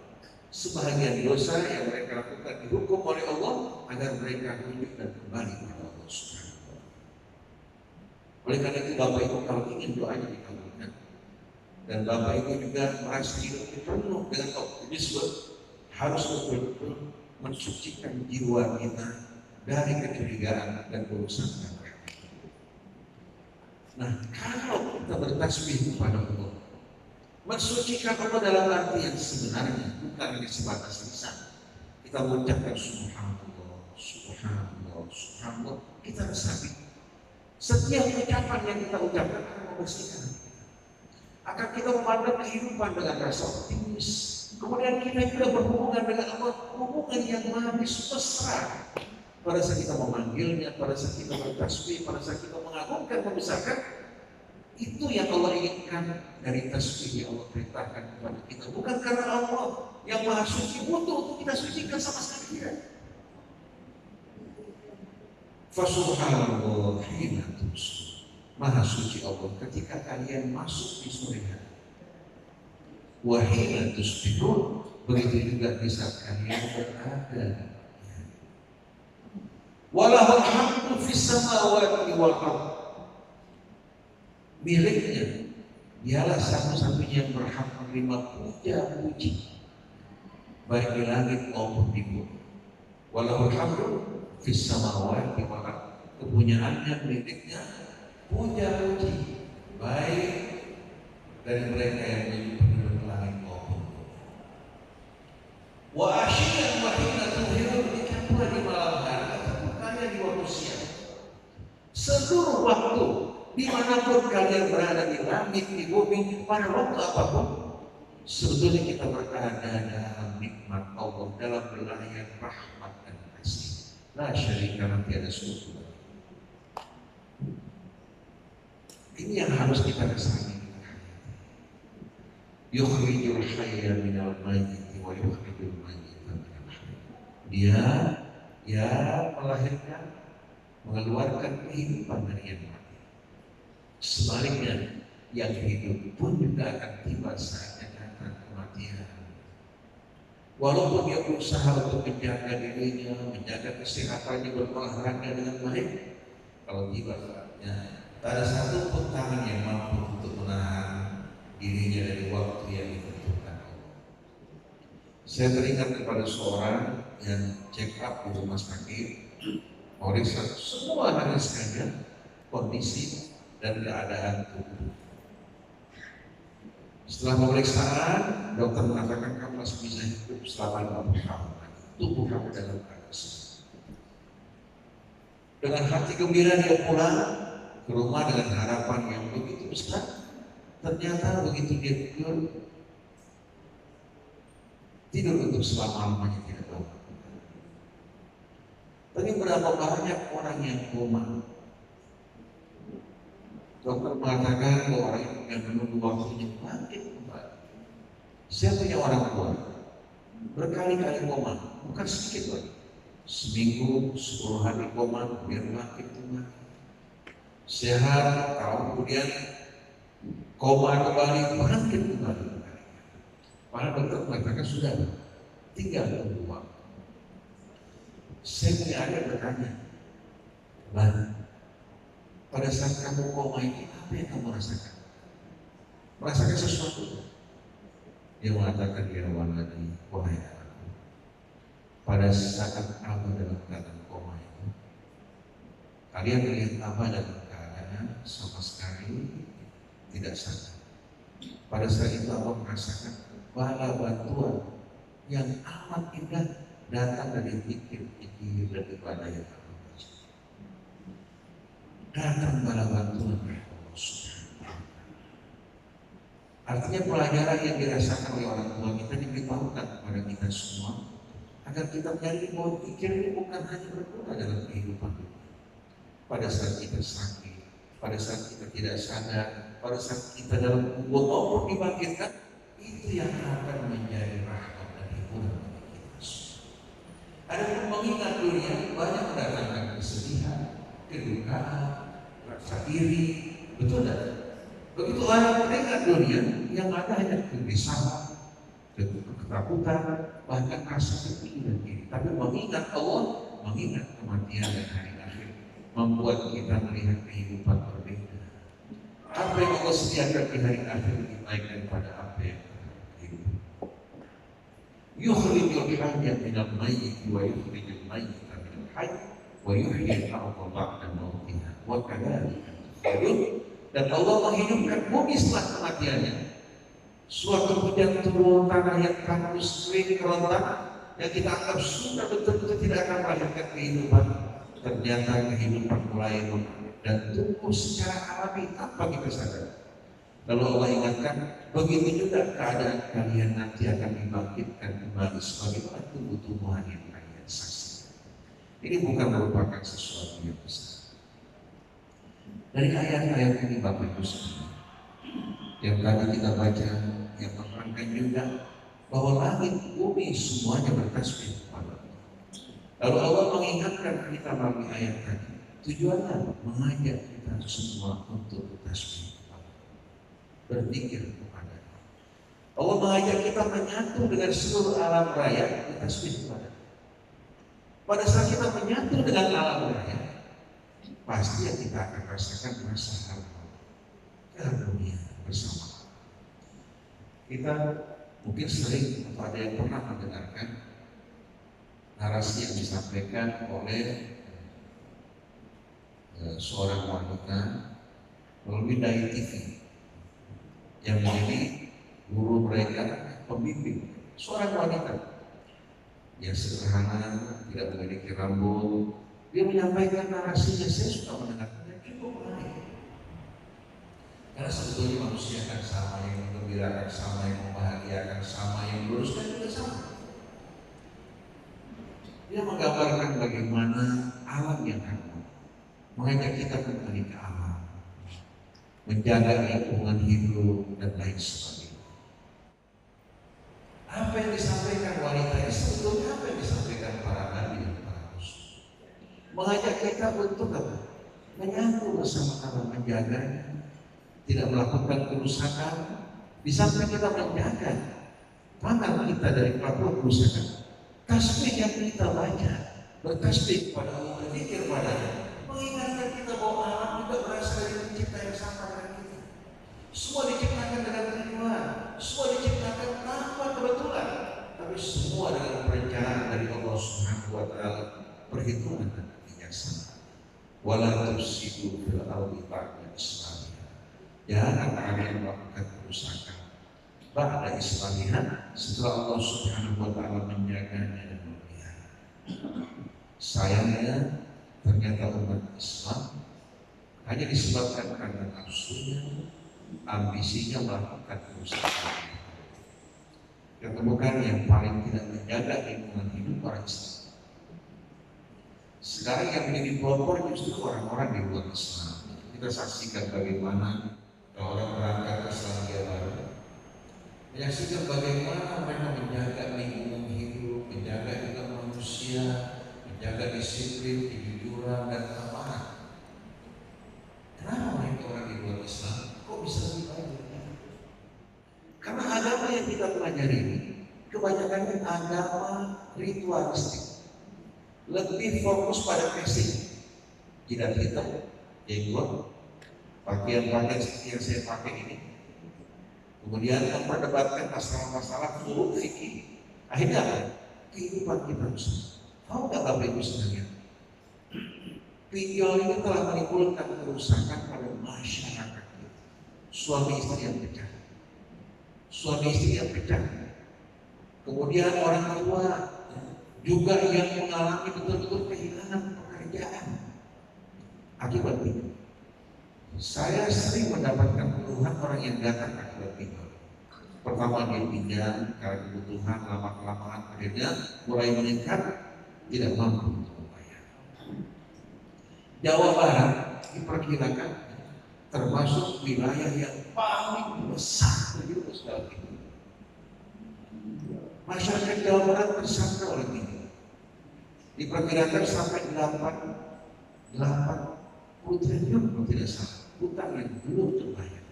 Sebahagian dosa yang mereka lakukan dihukum oleh Allah agar mereka hidup dan kembali kepada Allah Subhanahu wa Ta'ala. Oleh karena itu Bapak Ibu kalau ingin doanya dikabulkan, dan Bapak Ibu juga merasa hidup penuh dengan optimisme, harus betul-betul mensucikan jiwa kita dari kecurigaan dan urusan dengan mereka. Nah, kalau kita bertasbih kepada Allah, mensucikan Allah dalam arti yang sebenarnya, bukan hanya sebatas lisan. Kita mengucapkan Subhanallah, Subhanallah, Subhanallah, kita resapi. Setiap ucapan yang kita ucapkan akan membersihkan kita. Akan kita memandang kehidupan dengan rasa optimis. Kemudian kita juga berhubungan dengan Allah, hubungan yang manis, mesra. Pada saat kita memanggilnya, pada saat kita bertasbih, pada saat kita mengagungkan, membesarkan, itu yang Allah inginkan dari tasbih yang Allah perintahkan kepada kita. Bukan karena Allah yang Maha Suci butuh untuk kita sucikan, sama sekali tidak. Fasubhanallah hina tumsun. Maha suci Allah ketika kalian masuk di sore hari. Wa hina tusbihun, begitu juga di saat kalian berada. Walahul hamdu fis samawati wal ardh. Miliknya dialah satu-satunya yang berhak menerima puja-puji baik di langit maupun di bumi. Walahul hamdu fis samawati wal ardh. Kepunyaannya, miliknya puja-puji baik dari mereka yang menjadi penduduk langit maupun bumi. Wa asyian wa hina tuhirun, demikian pula di malam hari ataupun kalian di waktu siang. Seluruh waktu dimanapun kalian berada, di langit, di bumi, pada waktu apapun, sebetulnya kita berada dalam nikmat Allah, dalam wilayah rahmat dan kasih. La syarika lahu, tiada sekutu. Ini yang harus kita rasakan. Yukhrijul hayya minal mayyit wa yukhrijul mayyita minal hayy. Dia melahirkan, mengeluarkan kehidupan dari yang mati. Sebaliknya, yang hidup pun juga akan tiba saatnya datang kematian. Walaupun dia berusaha untuk menjaga dirinya, menjaga kesehatannya, berolahraga dengan baik, kalau tiba saatnya, tak ada satu pun tangan yang mampu untuk menahan dirinya dari waktu yang ditentukan Allah. Saya teringat kepada seorang yang check up di rumah sakit, meriksa semua hari sekalian kondisi dan keadaan tubuh. Setelah pemeriksaan, dokter mengatakan kamu masih bisa hidup selama 50 tahun lagi. Tubuh kamu dalam keadaan sehat. Dengan hati gembira dia pulang ke rumah dengan harapan yang begitu besar. Ternyata begitu dia tidur untuk selama-lamanya tidak tahu. Tapi berapa banyak orang yang koma. Dokter mengatakan bahwa orang yang menunggu waktunya bangkit kembali. Saya punya orang tua berkali-kali koma, bukan sedikit lagi. Seminggu, 10 hari koma, kemudian bangkit kembali. Sehat, tahun kemudian koma kembali, bangkit kembali. Para dokter mengatakan sudah, tinggal tunggu waktu. Saya punya adik bertanya, Bang, pada saat kamu koma ini, apa yang kamu rasakan? Merasakan sesuatu? Dia mengatakan, ya waladi, wahai anakku, pada saat Abah dalam keadaan koma itu, kalian melihat Abah dalam keadaan sama sekali tidak sadar. Pada saat itu Abah merasakan bala bantuan yang amat indah datang dari pikir-pikir dan ibadah yang Abah baca. Datang bala bantuan dari Allah Subhanahu. Artinya pelajaran yang dirasakan oleh orang tua kita diberitahukan kepada kita semua agar kita menyadari bahwa pikir ini bukan hanya berguna dalam kehidupan kita. Pada saat kita sakit, pada saat kita tidak sadar, pada saat kita dalam kubur maupun dibangkitkan, itu yang akan menjadi rahmat dan hiburan bagi kita semua. Adapun mengingat dunia banyak mendatangkan kesedihan, kedukaan, rasa iri, betul tak? Begitu orang mengingat dunia, yang ada hanya kegelisahan, ketakutan, bahkan rasa sedih dan iri. Tapi mengingat Allah, mengingat kematian dan hari akhir, membuat kita melihat kehidupan berbeda. Apa yang Allah sediakan di hari akhir lebih baik daripada apa yang hidup. Yukhrijul hayya minal mayyit wa yukhrijul mayyita minal hayy wa yuhyil ardha ba'da mautiha wa kadzalika tuf'alun. Dan Allah menghidupkan bumi setelah kematiannya. Suatu hujan turun, tanah yang tandus, kering, kerontang, yang kita anggap sudah betul-betul tidak akan melahirkan kehidupan. Ternyata kehidupan mulai dan tumbuh secara alami tanpa kita sadar. Lalu Allah ingatkan, begitu juga keadaan kalian nanti akan dibangkitkan kembali sebagaimana tumbuh-tumbuhan yang kalian saksikan. Ini bukan merupakan sesuatu yang besar. Dari ayat-ayat ini Bapak Ibu sekalian, yang tadi kita baca, yang menerangkan juga bahwa langit, bumi semuanya bertasbih kepada Allah. Lalu Allah mengingatkan kita melalui ayat tadi Tujuannya mengajak kita semua untuk bertasbih, berzikir kepada Allah. Allah mengajak kita menyatu dengan seluruh alam raya, bertasbih kepada Allah. Pada saat kita menyatu dengan alam raya, pasti yang kita akan rasakan rasa harmonia bersama. Kita mungkin sering atau ada yang pernah mendengarkan narasi yang disampaikan oleh seorang wanita melalui Dai TV yang menjadi guru mereka, pembimbing, seorang wanita yang sederhana, tidak memiliki rambut. Dia menyampaikan narasinya, saya suka mendengarkannya, cukup menarik. Karena sebetulnya manusia akan sama, yang menggembirakan sama, yang membahagiakan sama, yang meluruskan juga sama. Dia menggambarkan bagaimana alam yang harmoni, mengajak kita kembali ke alam, menjaga lingkungan hidup dan lain sebagainya. Apa yang disampaikan wanita ini sebetulnya apa yang disampaikan para nabi dan para rasul? Mengajak kita untuk apa? Menyatu bersama Allah, menjaganya, tidak melakukan kerusakan. Di samping kita menjaga tangan kita dari pelaku kerusakan, tasbih yang kita baca, bertasbih kepada Allah, berzikir padanya, mengingatkan kita bahwa alam juga berasal dari pencipta yang sama dengan kita. Semua diciptakan dengan tujuan, semua diciptakan tanpa kebetulan, tapi semua dengan perencanaan dari Allah Subhanahu wa Ta'ala, perhitungan dan kebijaksanaan. Wala tufsidu fil ardi ba'da islamiha. Jangan kalian melakukan kerusakan ba'da islamiha, setelah Allah Subhanahu wa Ta'ala menjaganya dan memelihara. Sayangnya ternyata umat Islam hanya disebabkan karena nafsunya, ambisinya melakukan kerusakan. Ketemukan yang paling tidak menjaga lingkungan hidup orang Islam. Sekarang yang menjadi pelopor justru orang-orang di luar Islam. Kita saksikan bagaimana orang berangkat ke Selandia Baru, menyaksikan bagaimana mereka menjaga lingkungan hidup, menjaga juga manusia, menjaga disiplin, kejujuran dan keamanan. Kenapa mereka orang di luar Islam kok bisa lebih baik? Karena agama yang kita pelajari ini kebanyakan agama ritualistik, lebih fokus pada fashion, jidat hitam, jenggot, pakaian-pakaian seperti yang saya pakai ini. Kemudian memperdebatkan masalah-masalah furu fikih. Akhirnya apa? Kehidupan kita rusak. Tahu nggak Bapak Ibu sekalian? Pinjol ini telah menimbulkan kerusakan pada masyarakat kita. Suami istri yang pecah, suami istri yang pecah. Kemudian orang tua juga yang mengalami betul-betul kehilangan pekerjaan akibat itu. Saya sering mendapatkan keluhan orang yang datang akibat pinjol. Pertama dia pinjam karena kebutuhan, lama-kelamaan akhirnya mulai meningkat, tidak mampu untuk membayar. Jawa Barat diperkirakan termasuk wilayah yang paling besar begitu sekali. Masyarakat Jawa Barat tersandra oleh pinjol. Diperkirakan sampai 80 triliun kalau tidak salah hutang yang belum terbayar.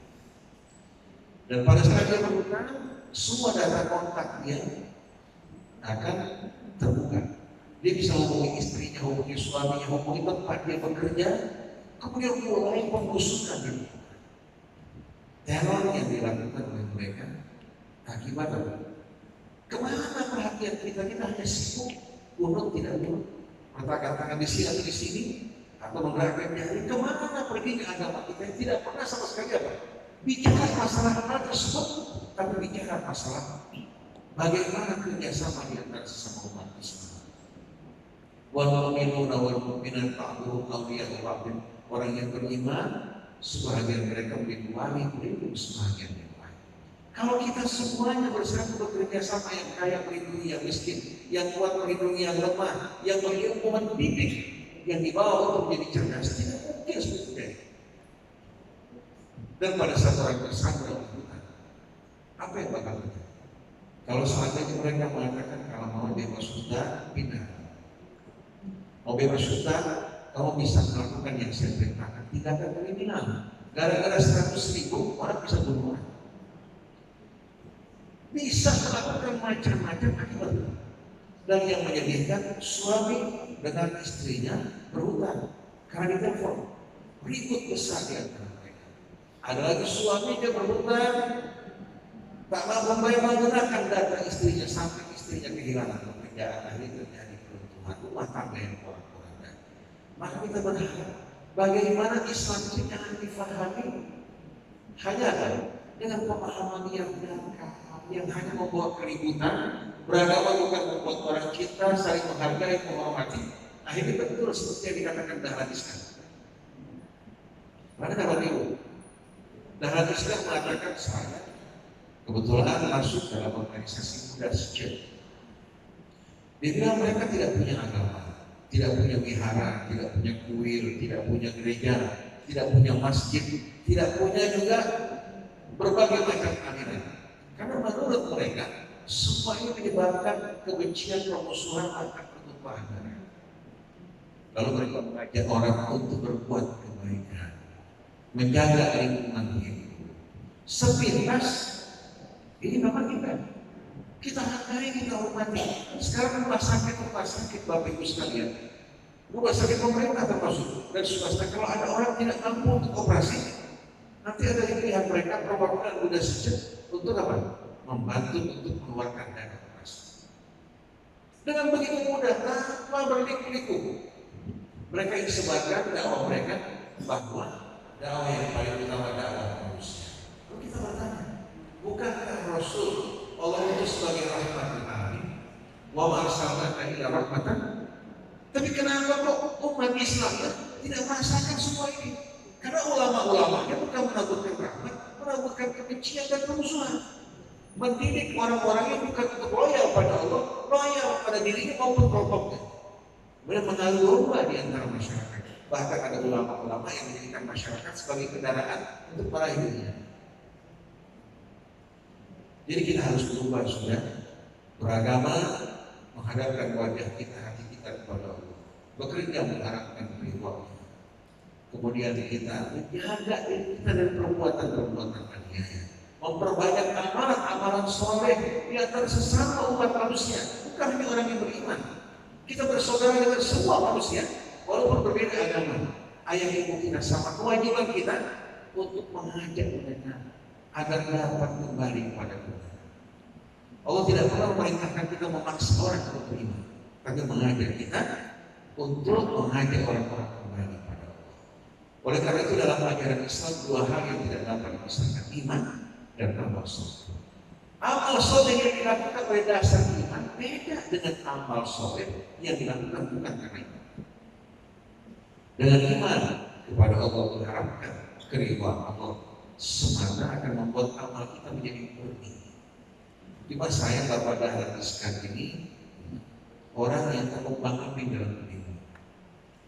Dan pada saat dia berhutang, semua data kontak dia akan terbuka. Dia bisa hubungi istrinya, hubungi suaminya, hubungi tempat dia bekerja, kemudian mulai pembusukan dia. Teror yang dilakukan oleh mereka akibat apa? Kemana perhatian kita? Kita hanya sibuk urut tidak urut, meletakkan tangan di sini atau di sini, atau menggerakkan jari. Kemana pergi ke agama kita yang tidak pernah sama sekali apa? Bicara masalah hal tersebut, tapi bicara masalah bagaimana kerjasama di antara sesama umat Islam. Wal mu'minuna wal mu'minat ba'duhum awliya'u ba'din. Orang yang beriman, sebagian mereka melindungi sebagian yang lain. Kalau kita semuanya bersatu bekerja sama, yang kaya melindungi yang miskin, yang kuat melindungi yang lemah, yang berilmu mendidik, yang dibawa untuk menjadi cerdas, tidak mungkin seperti itu. Dan pada saat orang tersandra oleh Tuhan, apa yang bakal terjadi? Kalau seandainya mereka mengatakan kalau mau bebas hutang, pindah. Mau bebas hutang, kamu bisa melakukan yang saya perintahkan, tindakan kriminal. Gara-gara 100.000 orang bisa bunuh orang. Bisa melakukan macam-macam akibat. Dan yang menyedihkan, suami dengan istrinya berhutang karena ditelepon, ribut besar di antara mereka. Ada lagi suami dia berhutang, tak mampu menggunakan data istrinya sampai istrinya kehilangan pekerjaan, akhirnya terjadi peruntuhan rumah tangga yang kurang-kurang. Maka kita berharap bagaimana Islam itu jangan difahami hanya dengan pemahaman yang dangkal, yang hanya membawa keributan. Beragama bukan membuat orang cinta, saling menghargai, menghormati. Akhirnya betul seperti yang dikatakan Dahlan Iskan. Mana Bapak Ibu? Dahlan Iskan mengatakan, saya kebetulan masuk dalam organisasi muda sejak. Dia bilang mereka tidak punya agama, tidak punya wihara, tidak punya kuil, tidak punya gereja, tidak punya masjid, tidak punya juga berbagai macam aliran. Karena menurut mereka semua ini menyebabkan kebencian, permusuhan, antar pertumpahan darah. Lalu mereka mengajak orang untuk berbuat kebaikan, menjaga lingkungan hidup. Sepintas ini Bapak kita hargai, kita hormati. Sekarang rumah sakit Bapak Ibu sekalian, rumah sakit pemerintah termasuk dan swasta, kalau ada orang tidak mampu untuk operasi, nanti ada pilihan mereka perwakilan muda sejak untuk apa? Membantu untuk mengeluarkan dana operasi. Dengan begitu mudah, tanpa berliku-liku, mereka ingin sebarkan dakwah mereka bahwa dakwah yang paling utama dakwah manusia. Lalu kita bertanya, bukankah Rasul Allah itu sebagai rahmatul alamin, wa arsalnaka ila rahmatan? Tapi kenapa kok umat Islam tidak merasakan semua ini? Karena ulama-ulamanya bukan menaburkan rahmat, menaburkan kebencian dan permusuhan. Mendidik orang-orangnya bukan untuk loyal pada Allah, loyal pada dirinya maupun kelompoknya. Kemudian mengadu domba di antara masyarakat. Bahkan ada ulama-ulama yang menjadikan masyarakat sebagai kendaraan untuk meraih dunia. Jadi kita harus berubah sudah, beragama, menghadapkan wajah kita, hati kita kepada Allah, bekerja mengharapkan ridho. Kemudian kita menjaga diri kita dari perbuatan-perbuatan aniaya, memperbanyak amalan-amalan soleh di antara sesama umat manusia, bukan hanya orang yang beriman. Kita bersaudara dengan semua manusia, walaupun berbeda agama. Ayat ibu kita sama, kewajiban kita untuk mengajak mereka agar dapat kembali kepada Tuhan. Allah tidak pernah memerintahkan kita memaksa orang untuk beriman, tapi mengajak kita untuk mengajak orang-orang kembali pada Allah. Oleh karena itu dalam ajaran Islam dua hal yang tidak dapat dipisahkan, iman dan amal soleh. Amal soleh yang dilakukan oleh dasar iman beda dengan amal soleh yang dilakukan bukan karena iman. Dengan iman kepada Allah diharapkan keridhaan Allah semata akan membuat amal kita menjadi murni. Di masa yang Bapak Dahlan Iskan ini orang yang terbang api dalam hidup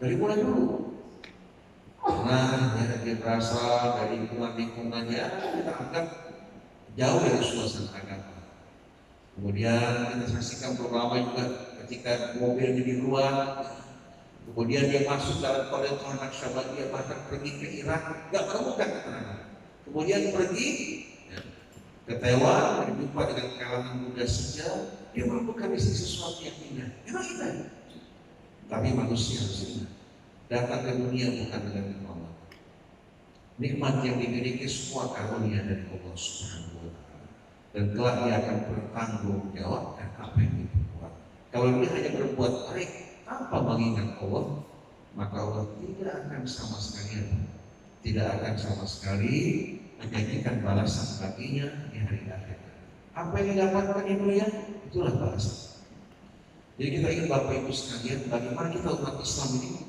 dari mulai dulu. Karena dia berasal dari lingkungannya kita anggap jauh dari suasana agama. Kemudian kita saksikan beberapa juga ketika mobil di luar. Kemudian dia masuk dalam Kolentor Naqsyabandiyah, bahkan pergi ke Irak, nggak menemukan keterangan. Kemudian pergi ke Taiwan, berjumpa dengan kalangan muda sejauh, dia menemukan di sini sesuatu yang indah. Memang indah, tapi manusia harus ingat, datang ke dunia bukan dengan nikmat. Nikmat yang dimiliki semua karunia dari Allah Subhanahu wa Ta'ala, dan kelak dia akan bertanggung jawabkan apa yang diperbuat. Kalau dia hanya berbuat baik tanpa mengingat Allah, maka Allah tidak akan sama sekali menjanjikan balasan baginya di hari akhir. Apa yang didapatkan di dunia itulah balasan. Jadi kita ingin Bapak Ibu sekalian, bagaimana kita umat Islam ini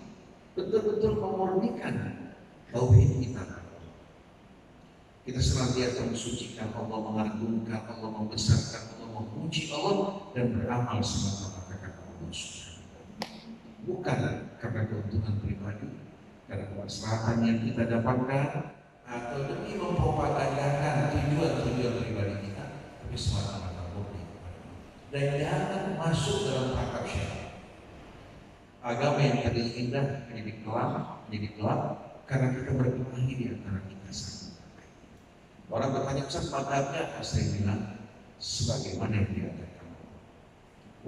betul-betul memurnikan tauhid kita. Kita senantiasa mensucikan Allah, mengagungkan Allah, membesarkan Allah, memuji Allah, dan beramal semata-mata karena Allah Subhanahu. Bukan karena keuntungan pribadi, karena kemaslahatan yang kita dapatkan, atau demi mempropagandakan tujuan-tujuan pribadi kita, tapi semata-mata murni kepada Allah. Dan jangan masuk dalam tangkap syaitan. Agama yang tadi indah menjadi gelap karena kita berkelahi di antara kita sendiri. Orang bertanya, Ustaz, madhabnya apa? Saya bilang, sebagaimana yang diadakan.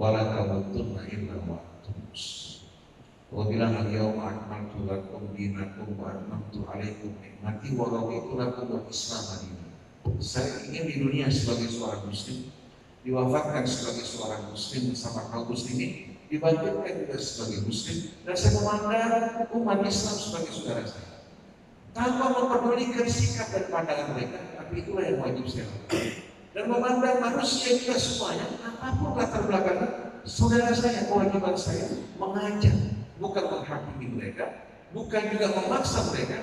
Wala tamutunna illa wa antum muslimun. Allah bilang, al-yawma akmaltu lakum dinakum wa atmamtu alaikum nikmati wa raditu lakum al-Islam dinan. Saya ingin di dunia sebagai seorang muslim, diwafatkan sebagai seorang muslim bersama kaum muslimin, dibangkitkan juga sebagai muslim, dan saya memandang umat Islam sebagai saudara saya tanpa memperdulikan sikap dan pandangan mereka. Tapi itulah yang wajib saya lakukan, dan memandang manusia kita semuanya apapun latar belakangnya saudara saya. Kewajiban saya mengajak, bukan menghakimi mereka, bukan juga memaksa mereka,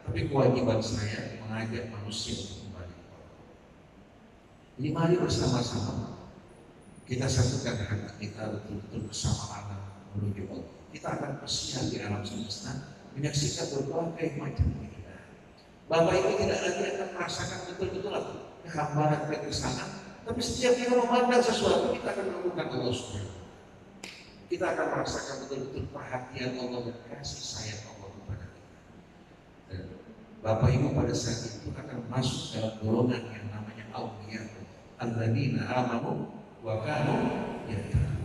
tapi kewajiban saya mengajak manusia untuk kembali kepada Allah. Jadi mari bersama-sama kita satukan hati kita betul-betul bersama Allah menuju Allah. Kita akan bersiar di alam semesta, menyaksikan berbagai macam keindahan. Bapak Ibu tidak lagi akan merasakan betul-betul kehambaran kegesanan, tapi setiap kita memandang sesuatu, kita akan menemukan Allah Subhanahu. Kita akan merasakan betul-betul perhatian Allah dan kasih sayang Allah kepada kita. Dan Bapak Ibu pada saat itu akan masuk dalam golongan yang namanya auliya alladzina amanu wa kanu yattaqun.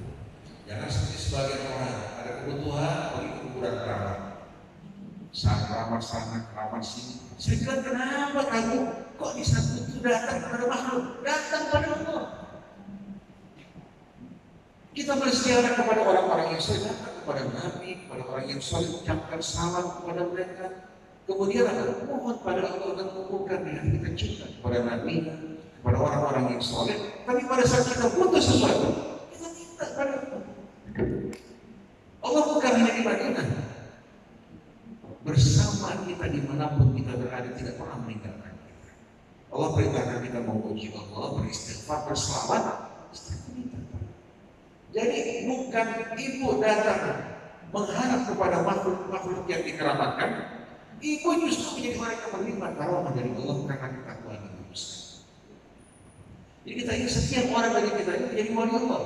Jangan seperti sebagian orang ada kebutuhan pergi ke kuburan keramat, keramat sana, keramat sini. Saya bilang, kenapa kamu kok bisa butuh datang kepada makhluk? Datang pada Allah. Kita berziarah kepada orang-orang yang soleh, datang kepada Nabi, kepada orang yang soleh, ucapkan salam kepada mereka. Kemudian akan mohon pada Allah dan mengumpulkan hati kita cinta kepada Nabi, kepada orang-orang yang soleh. Tapi pada saat kita butuh sesuatu, kita minta pada Allah. Allah bukan hanya di Madinah, bersama kita dimanapun kita berada, tidak pernah meninggalkan kita. Allah perintahkan kita memuji Allah, beristighfar, berselawat. Jadi bukan ibu datang mengharap kepada makhluk yang dikeramatkan. Ibu justru menjadi orang yang menerima karunia dari Allah karena ketakwaan ibu besar. Jadi kita ingin setiap orang dari kita ini menjadi wali Allah.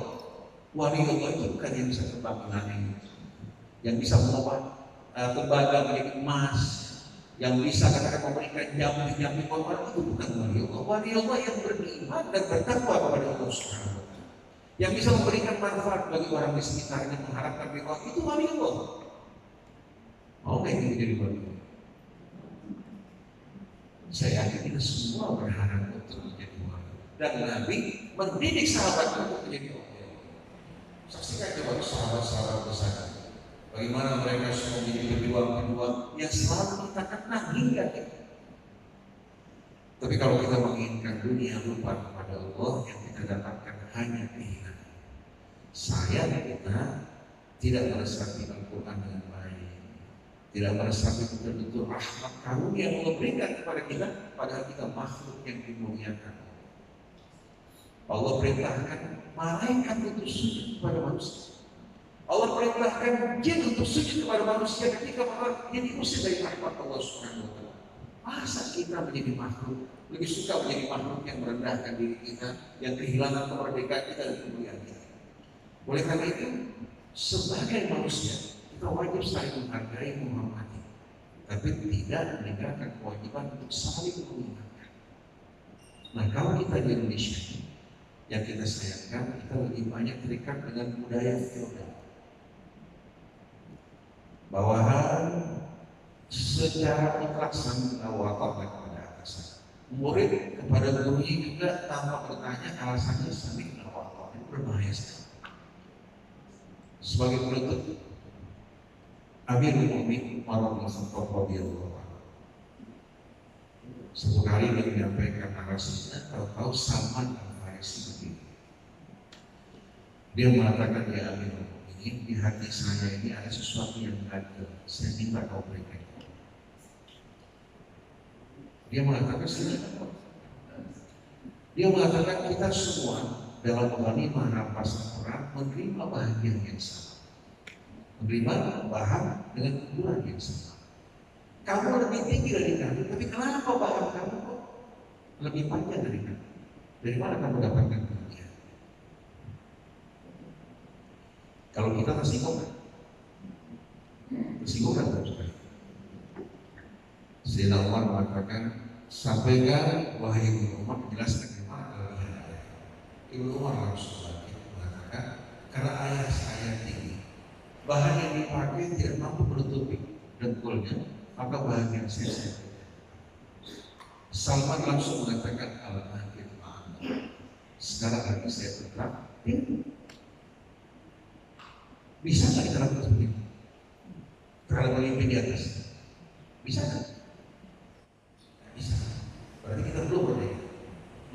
Wali Allah itu bukan yang bisa terbang langit, yang bisa mengubah tembaga menjadi emas, yang bisa katakan memberikan jambi-jambi orang, itu bukan wali Allah. Wali Allah yang beriman dan bertakwa kepada Allah Subhanahu wa Ta'ala, yang bisa memberikan manfaat bagi orang di sekitarnya, mengharapkan Allah, itu wali Allah. Mau nggak ini menjadi wali Allah? Saya yakin kita semua berharap untuk menjadi wali, dan Nabi mendidik sahabat untuk menjadi wali. Saksikan coba sahabat-sahabat besar, bagaimana mereka semua menjadi pejuang-pejuang yang selalu kita kenang hingga kita. Tapi kalau kita menginginkan dunia, lupa kepada Allah, yang kita dapatkan hanya kehinaan. Sayang kita tidak meresapi Al-Quran dengan baik, tidak meresapi betul-betul rahmat karunia yang Allah berikan kepada kita, padahal kita makhluk yang dimuliakan. Allah perintahkan malaikat untuk sujud kepada manusia. Allah perintahkan jin untuk sujud kepada manusia ketika mereka diusir dari rahmat Allah Subhanahu wa Ta'ala. Masa kita menjadi makhluk lebih suka menjadi makhluk yang merendahkan diri kita, yang kehilangan kemerdekaan kita dan kemuliaan kita? Oleh karena itu, sebagai manusia kita wajib saling menghargai, menghormati, tapi tidak meninggalkan kewajiban untuk saling mengingatkan. Nah, kalau kita di Indonesia, yang kita sayangkan, kita lebih banyak terikat dengan budaya feodal, bawahan secara mutlak sama wakaf kepada atasan, murid kepada gurunya juga tanpa bertanya, alasannya saling wakaf. Itu berbahaya sekali. Sebagai penutup, Amirul Mukminin Umar bin Khattab radhiyallahu anhu satu kali dia menyampaikan narasinya, tahu-tahu Salman Al-Farisi begini. Dia mengatakan, ya Amirul Mukminin, di hati saya ini ada sesuatu yang ganjil, saya minta kau berikan. Dia mengatakan, silakan. Dia mengatakan, kita semua dalam ghanimah rampasan perang menerima bahagian yang sama, menerima bahan dengan ukuran yang sama. Kamu lebih tinggi dari kami, tapi kenapa bahan kamu kok lebih panjang dari kami? Dari mana kamu dapatkan kemudian? Kalau kita tersinggung, Bersinggungan dalam sekali. Sayyidina Umar mengatakan, sampaikan wahai Ibnu Umar, menjelaskan di mana kelebihannya. Ibnu Umar langsung bangkit mengatakan, karena ayah saya tinggi, bahan yang dipakai tidak mampu menutupi dengkulnya, maka bahan yang saya. Salman langsung mengatakan, al-akhir ma'am. Sekarang lagi saya berterang. Bisa nggak kita lakukan seperti itu? Terhadap pemimpin di atas, bisa nggak? Bisa. Berarti kita belum berdaya.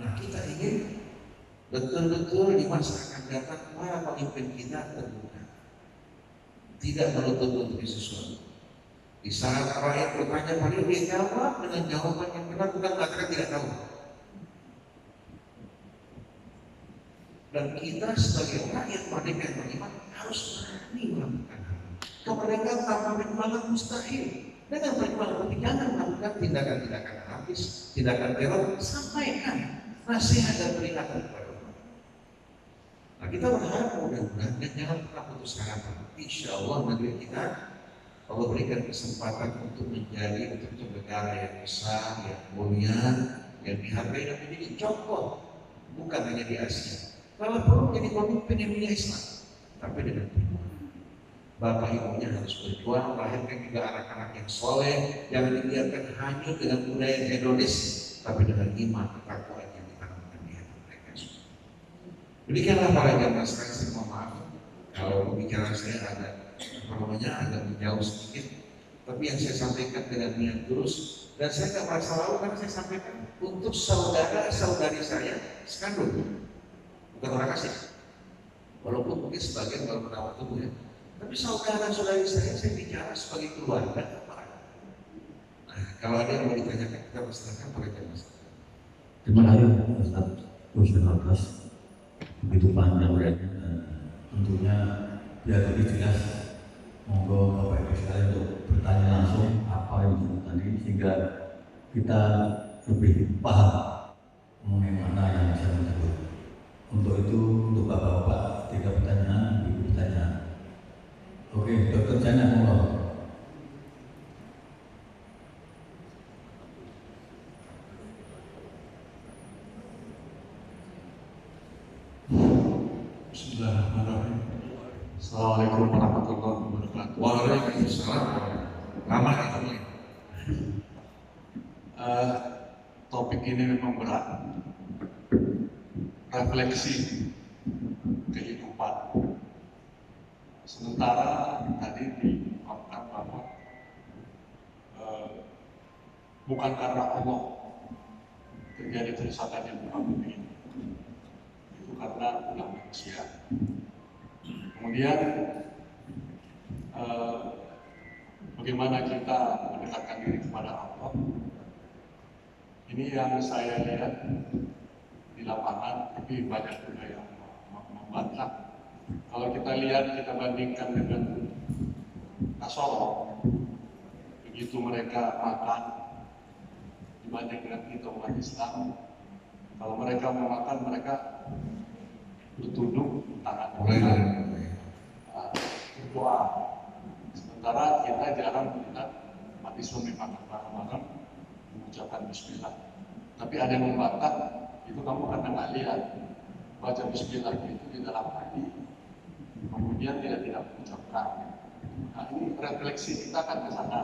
Nah, kita ingin betul-betul di masa akan datang para pemimpin kita terbuka, tidak menutup-nutupi sesuatu. Di saat rakyat bertanya pada dia jawab dengan jawaban yang benar, bukan mengatakan tidak tahu. Dan kita sebagai rakyat merdeka yang beriman harus berani melakukan hal. Kemerdekaan tanpa perjuangan mustahil. Dengan perjuangan, tapi jangan melakukan tindakan-tindakan anarkis, tindakan teror. Sampaikan nasihat dan peringatan kepada umat. Nah, kita berharap mudah-mudahan dan jangan pernah putus harapan. Insya Allah negeri kita Allah berikan kesempatan untuk menjadi negara yang besar, yang mulia, yang dihargai dan menjadi contoh, bukan hanya di Asia. Kalau perlu menjadi pemimpin yang punya Islam, tapi dengan perjuangan. Bapak ibunya harus berjuang, melahirkan juga anak-anak yang soleh, jangan dibiarkan hanyut dengan budaya yang hedonis, tapi dengan iman, ketakwaan yang ditanamkan di hati mereka. Demikianlah para jamaah sekalian, saya mohon maaf kalau pembicaraan saya agak menjauh sedikit, tapi yang saya sampaikan dengan niat tulus, dan saya tidak merasa lalu karena saya sampaikan untuk saudara-saudari saya sekandung, bukan orang asing. Walaupun mungkin sebagian baru menawar tubuh ya, tapi saudara-saudari saya bicara sebagai keluarga. Nah, kalau ada yang mau ditanyakan, kita persilakan pada jamaah. Terima kasih Ustaz Husnul atas begitu panjang uraiannya, dan tentunya biar lebih jelas, monggo Bapak Ibu sekalian untuk bertanya langsung apa yang disebut tadi sehingga kita lebih paham mengenai mana yang bisa disebut. Untuk itu, untuk Bapak-Bapak tidak pertanyaan, Ibu pertanyaan. Oke, Dokter Jana, monggo. Bismillahirrahmanirrahim. Assalamualaikum warahmatullahi wabarakatuh. Waalaikumsalam. Lama itu nih. Topik ini memang berat. Refleksi kehidupan. Sementara tadi diungkapkan bahwa bukan karena Allah terjadi kerusakan yang muka bumi ini, itu karena ulah manusia. Kemudian bagaimana kita mendekatkan diri kepada Allah, ini yang saya lihat di lapangan, tapi banyak juga yang membantah. Kalau kita lihat, kita bandingkan dengan Nasoro, begitu mereka makan dibanding dengan kita umat Islam, kalau mereka mau makan, mereka bertunduk tangan berdoa. Sementara kita jarang melihat umat Islam makan bareng-bareng mengucapkan Bismillah. Tapi ada yang membantah, itu kamu karena nggak lihat baca Bismillah itu di dalam hati, kemudian tidak mengucapkan. Nah, ini refleksi kita kan ke sana.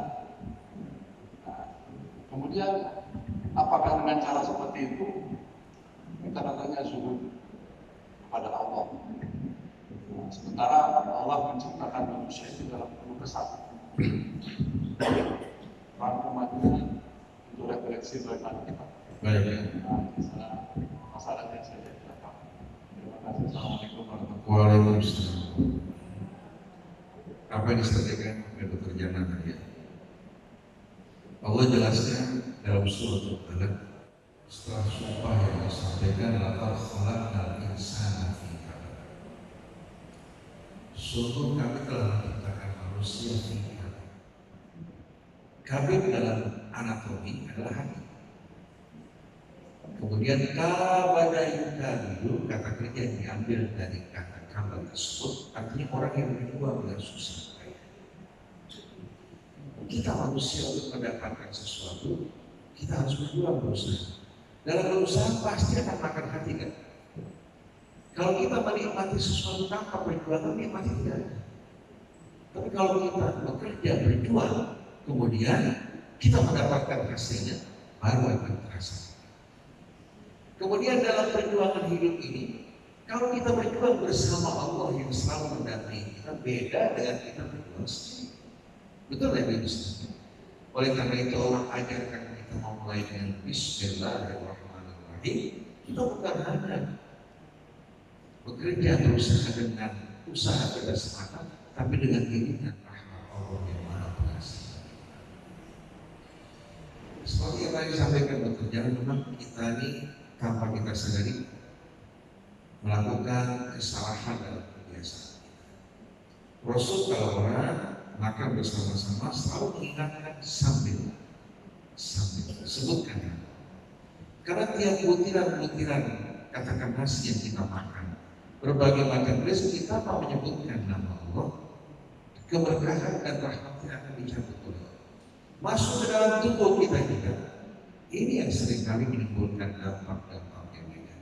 Nah, kemudian apakah dengan cara seperti itu kita katanya zuhud kepada Allah? Nah, sementara Allah menciptakan manusia itu dalam penuh kesatuan. Rangkumannya untuk refleksi bagaimana kita. Baik. Nah, di sana masalahnya saya tidak paham. Terima kasih. Assalamualaikum warahmatullahi wabarakatuh. Waalaikumsalam. Apa yang disampaikan oleh Dr. Jana tadi? Allah jelaskan dalam surat Al-Alaq, setelah sumpah yang disampaikan, laqad khalaqnal insana fi kabad. Sungguh kami telah menciptakan manusia fi kabad. Kabad dalam anatomi adalah hati. Kemudian kabada yukabidu, kata kerja yang diambil dari kata kabad tersebut, artinya orang yang berjuang dengan susah payah. kita manusia untuk mendapatkan sesuatu, kita harus berjuang berusaha. Dalam berusaha pasti akan makan hati kan. Kalau kita menikmati sesuatu tanpa perjuangan, nikmati tidak ada. Tapi kalau kita bekerja berjuang, kemudian kita mendapatkan hasilnya, baru akan terasa. Kemudian dalam perjuangan hidup ini, kalau kita berjuang bersama Allah yang selalu mendampingi kita, beda dengan kita berjuang sendiri. Betul ya Ibu? Oleh karena itu Allah ajarkan kita memulai dengan Bismillahirrahmanirrahim. Kita bukan hanya bekerja berusaha dengan usaha kita semata, tapi dengan keinginan rahmat Allah yang Maha Pengasih. Seperti yang tadi disampaikan Dr. Jalan, memang kita ini tanpa kita sadari melakukan kesalahan dalam kebiasaan. Rasul kalau orang makan bersama-sama selalu mengingatkan sambil sebutkan. Karena tiap butiran-butiran katakan nasi yang kita makan, berbagai macam rezeki tanpa menyebutkan nama Allah, keberkahan dan rahmatnya akan dicabut oleh Allah. Masuk ke dalam tubuh kita juga. Ini yang seringkali menimbulkan dampak-dampak yang negatif.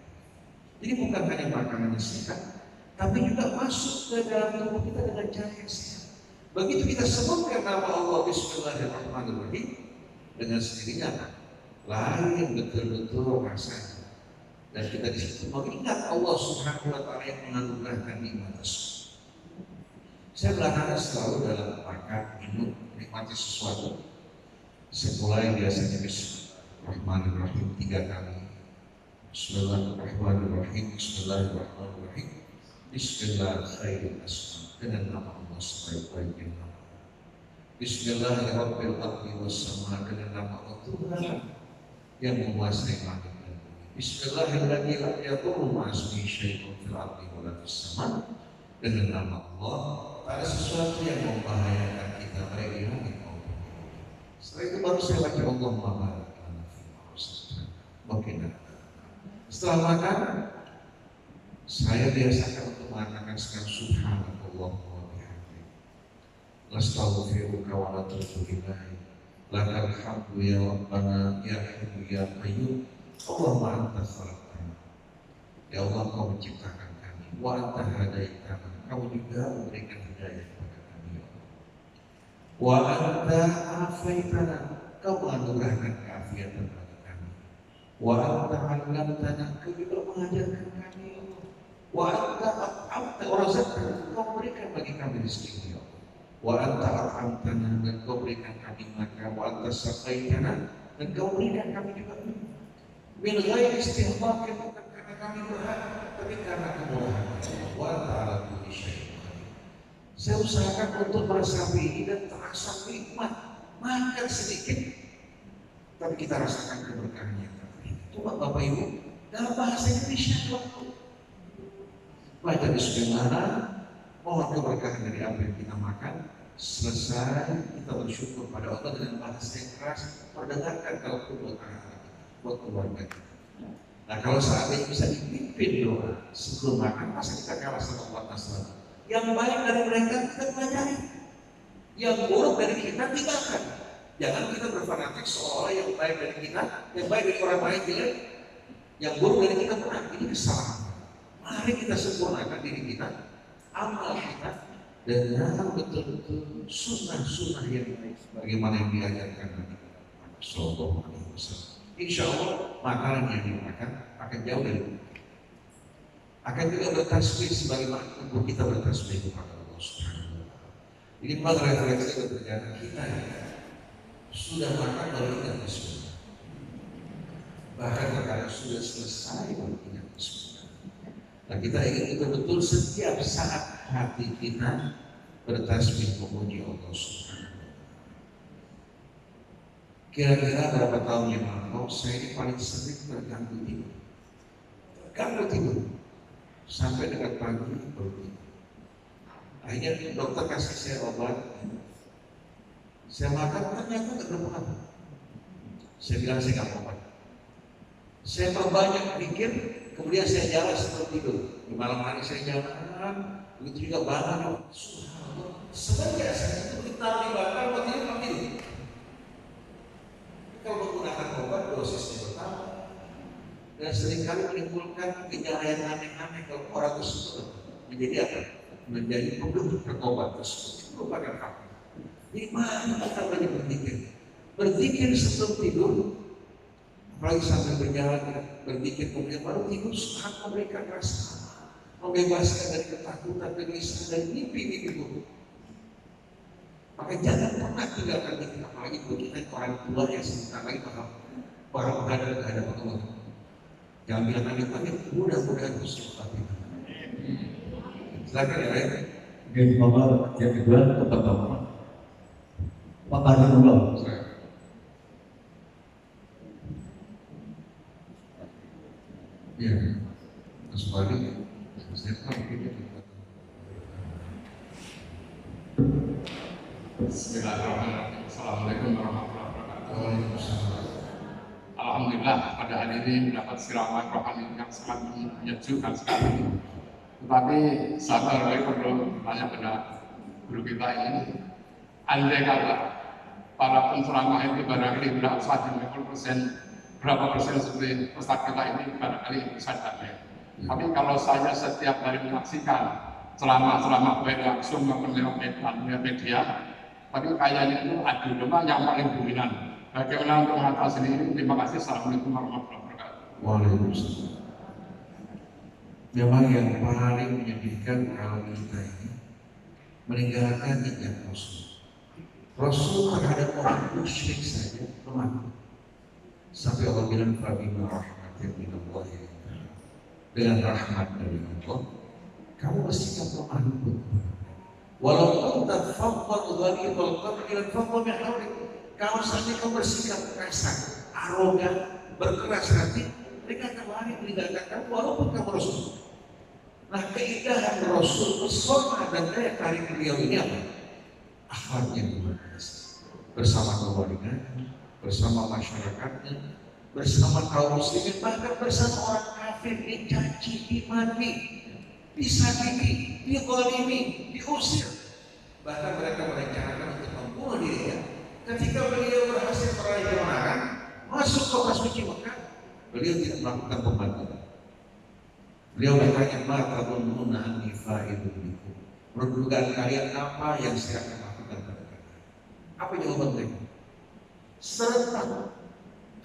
Jadi bukan hanya makanan yang sehat, tapi juga masuk ke dalam tubuh kita dengan cara yang sehat. Begitu kita sebutkan nama Allah Bismillahirrahmanirrahim, dengan sendirinya lain betul-betul rasanya. Dan kita disitu mengingat Allah Subhanahu Wa Taala yang menganugerahkan nikmat tersebut. Saya belakangan selalu dalam makan, minum, menikmati sesuatu. Saya mulai biasanya Bismillahirrahmanirrahim 3 kali. Bismillahirrahmanirrahim, Bismillahirrahmanirrahim, Bismillahirrahmanirrahim, dengan nama Allah sebaik-baiknya nama. Bismillahirrahmanirrahim, dengan nama Allah Tuhan yang menguasai langit dan bumi. Bismillahirrahmanirrahim, dengan nama Allah tak ada sesuatu yang membahayakan kita baik di langit maupun di bumi. Setelah itu baru saya baca Allah Maha Mungkin. Setelah makan, saya biasakan untuk mengatakan sekarang Subhanallah wa bihamdihi. Nastaghfiruka wa natubu ilaik. Lakal hamdu ya Rabbana ya Hayyu ya Qayyum. Allahumma anta khalaqtana. Ya Allah, Kau menciptakan kami. Wa anta hadaitana. Kau juga memberikan hidayah kepada kami ya Allah. Wa anta afaitana. Kau menganugerahkan keafiatan bagi kami. Wa anta 'allamtana. Kau juga mengajarkan kami ya Allah. Wa anta razaqtana. Kau memberikan bagi kami rezeki ya Allah. Wa anta arhamtana, dan Kau berikan kami makan. Wa anta saqaitana, dan Kau berikan kami juga minum. Min ghairi istihqaqin, bukan karena kami berhak, tapi karena kemurahan Allah. Wa anta ala kulli syai'in qadir. Saya usahakan untuk meresapi ini dan terasa nikmat. Makan sedikit, tapi kita rasakan keberkahannya. Coba Bapak Ibu, dalam bahasa Indonesia waktu baca bismillah, mohon keberkahan dari apa yang kita makan. Selesai, kita bersyukur pada Allah dengan bahasa yang keras, perdengarkan kalau keberkahan buat keluarga kita. Nah, kalau seandainya bisa dipimpin doa sebelum makan, masa kita kalah sama umat Nasrani. Yang baik dari mereka kita pelajari, yang buruk dari kita tinggalkan. Jangan kita berfanatik seolah yang baik dari kita, yang baik dari orang lain jelek, yang buruk dari kita benar. Ini kesalahan. Mari kita sempurnakan diri kita, amal kita, dengan betul-betul sunnah-sunnah yang baik sebagaimana yang diajarkan Nabi Muhammad SAW. Insya Allah makanan yang dimakan akan jauh dari itu. Akan juga bertasbih sebagaimana tubuh kita bertasbih kepada Allah Subhanahu Wa Taala. Ini memang refleksi kepercayaan kita ya. Sudah makan baru ingat bismillah. Bahkan terkadang sudah selesai baru ingat bismillah. Nah, kita ingin betul-betul setiap saat hati kita bertasbih memuji Allah Subhanahu Wa Taala. Kira-kira berapa tahun yang lalu saya ini paling sering terganggu tidur, sampai dekat pagi baru tidur. Akhirnya dokter kasih saya obat. Saya makan, ternyata nggak berpengaruh. Saya bilang saya nggak mau. Saya perbanyak pikir, kemudian saya jalan sebelum tidur. Di malam hari saya jalan, begitu juga bangun. Sebenarnya saya itu ditaruh di bakar, buat tidur. dan seringkali menimbulkan gejala yang aneh-aneh kalau orang tersebut menjadi apa? Menjadi penduduk narkoba tersebut. Itu merupakan hak. Di mana kita banyak berzikir? Berzikir sebelum tidur, apalagi sambil berjalan, berzikir kemudian baru tidur, sangat memberikan rasa, membebaskan dari ketakutan, kegelisahan, dari mimpi-mimpi buruk. Maka jangan pernah tinggalkan zikir, apalagi buat kita orang tua yang sebentar lagi bakal menghadap ke hadapan Allah. Jangan bilang amit-amit, mudah-mudahan Gusti Allah. Silakan ya, Ren. Mungkin Bapak yang kedua tempat Bapak. Pak Karnullah. Ya, Mas Fahri, saya tahu ini. Bismillahirrahmanirrahim. Assalamualaikum warahmatullahi wabarakatuh. Waalaikumsalam. Alhamdulillah pada hari ini mendapat siraman rohani yang sangat menyejukkan sekali. Tetapi saya perlu bertanya pada guru kita ini, andai kata para penceramah itu barangkali tidak usah 50%, berapa persen seperti Ustaz kita ini barangkali bisa dipakai. Tapi kalau saya setiap hari menyaksikan ceramah-ceramah baik langsung maupun lewat media, tapi kayaknya itu adu domba yang paling dominan. Bagaimana untuk mengatasi ini? Terima kasih. Assalamualaikum warahmatullahi wabarakatuh. Waalaikumsalam. Memang yang paling menyedihkan kalau kita ini meninggalkan jejak Rasul. Rasul terhadap orang musyrik saja lemah. Sampai Allah bilang fabima rahmatin minallahi, dengan rahmat dari Allah kamu bersikap lemah lembut. Walau kunta faddan ghalidhal qalbi lan fadda min hawlik. Kalau saja kau bersikap kasar, arogan, berkeras hati, mereka akan lari meninggalkan kamu walaupun kamu Rasul. Nah, keindahan Rasul, pesona dan daya tarik beliau ini apa? Akhlaknya luar biasa. Bersama keluarganya, bersama masyarakatnya, bersama kaum muslimin, bahkan bersama orang kafir dicaci, dimaki, disakiti, dizalimi, diusir. Bahkan mereka merencanakan untuk membunuh dirinya. Ketika beliau berhasil meraih kemenangan, masuk kota suci Mekah, beliau tidak melakukan pembantuan. Beliau bertanya, "Ma tadunnuna anni fa'ilun bikum?" Menurut dugaan kalian apa yang saya akan lakukan pada kalian? Apa jawaban mereka? Serta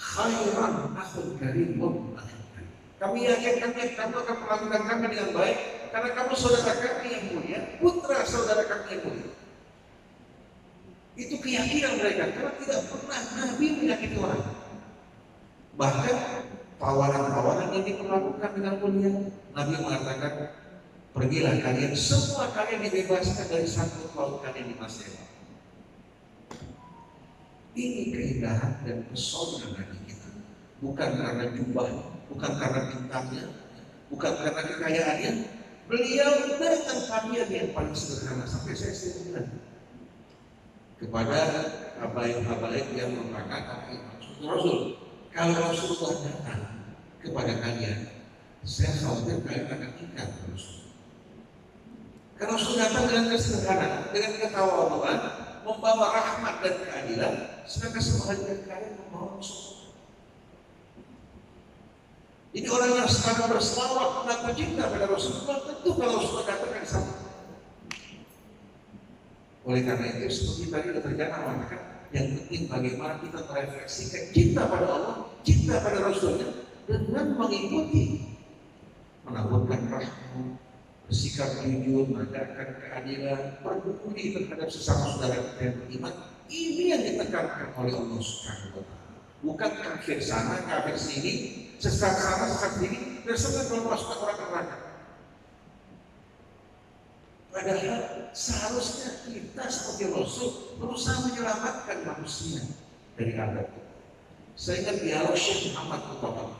khairan akhun karim wa akhun karim. Kami yakin kamu akan melakukan kami dengan baik karena kamu saudara kami yang mulia, putra saudara kami yang mulia. Itu keyakinan mereka, karena tidak pernah Nabi menyakiti orang. Bahkan tawaran-tawaran yang diperlakukan dengan mulia, Nabi mengatakan, pergilah kalian, semua kalian dibebaskan dari sangkut paut kalian di masa yang lalu. Ini keindahan dan pesona Nabi kita, bukan karena jubah, bukan karena bintangnya, bukan karena kekayaannya. Beliau dengan tabiat yang paling sederhana, sampai saya sendiri bilang kepada habaib-habaib yang merupakan Rasul, kalau Rasulullah datang kepada kalian, saya khawatir kalian akan tinggal Rasul. Kalau sudah datang dengan kesederhanaan, dengan ketawaduan, membawa rahmat dan keadilan, sedangkan sebahagian kalian membawa musuh. Ini orang yang sekarang berselawat mengaku cinta pada Rasulullah, tentu kalau Rasulullah datang akan sama. Oleh karena itu, seperti tadi Dr. Jana mengatakan, yang penting bagaimana kita merefleksikan cinta pada Allah, cinta pada Rasulnya, dengan mengikuti, menaburkan rahmat, bersikap jujur, menegakkan keadilan, berbudi terhadap sesama saudara kita yang beriman. Ini yang ditekankan oleh Allah Subhanahu wa Ta'ala. Bukan kafir sana, kafir sini, sesat sana, sesat sini, dan semua kalau masuk orang neraka. Padahal seharusnya kita sebagai Rasul berusaha menyelamatkan manusia dari azab. Saya ingat dialog Syekh Muhammad Mustafa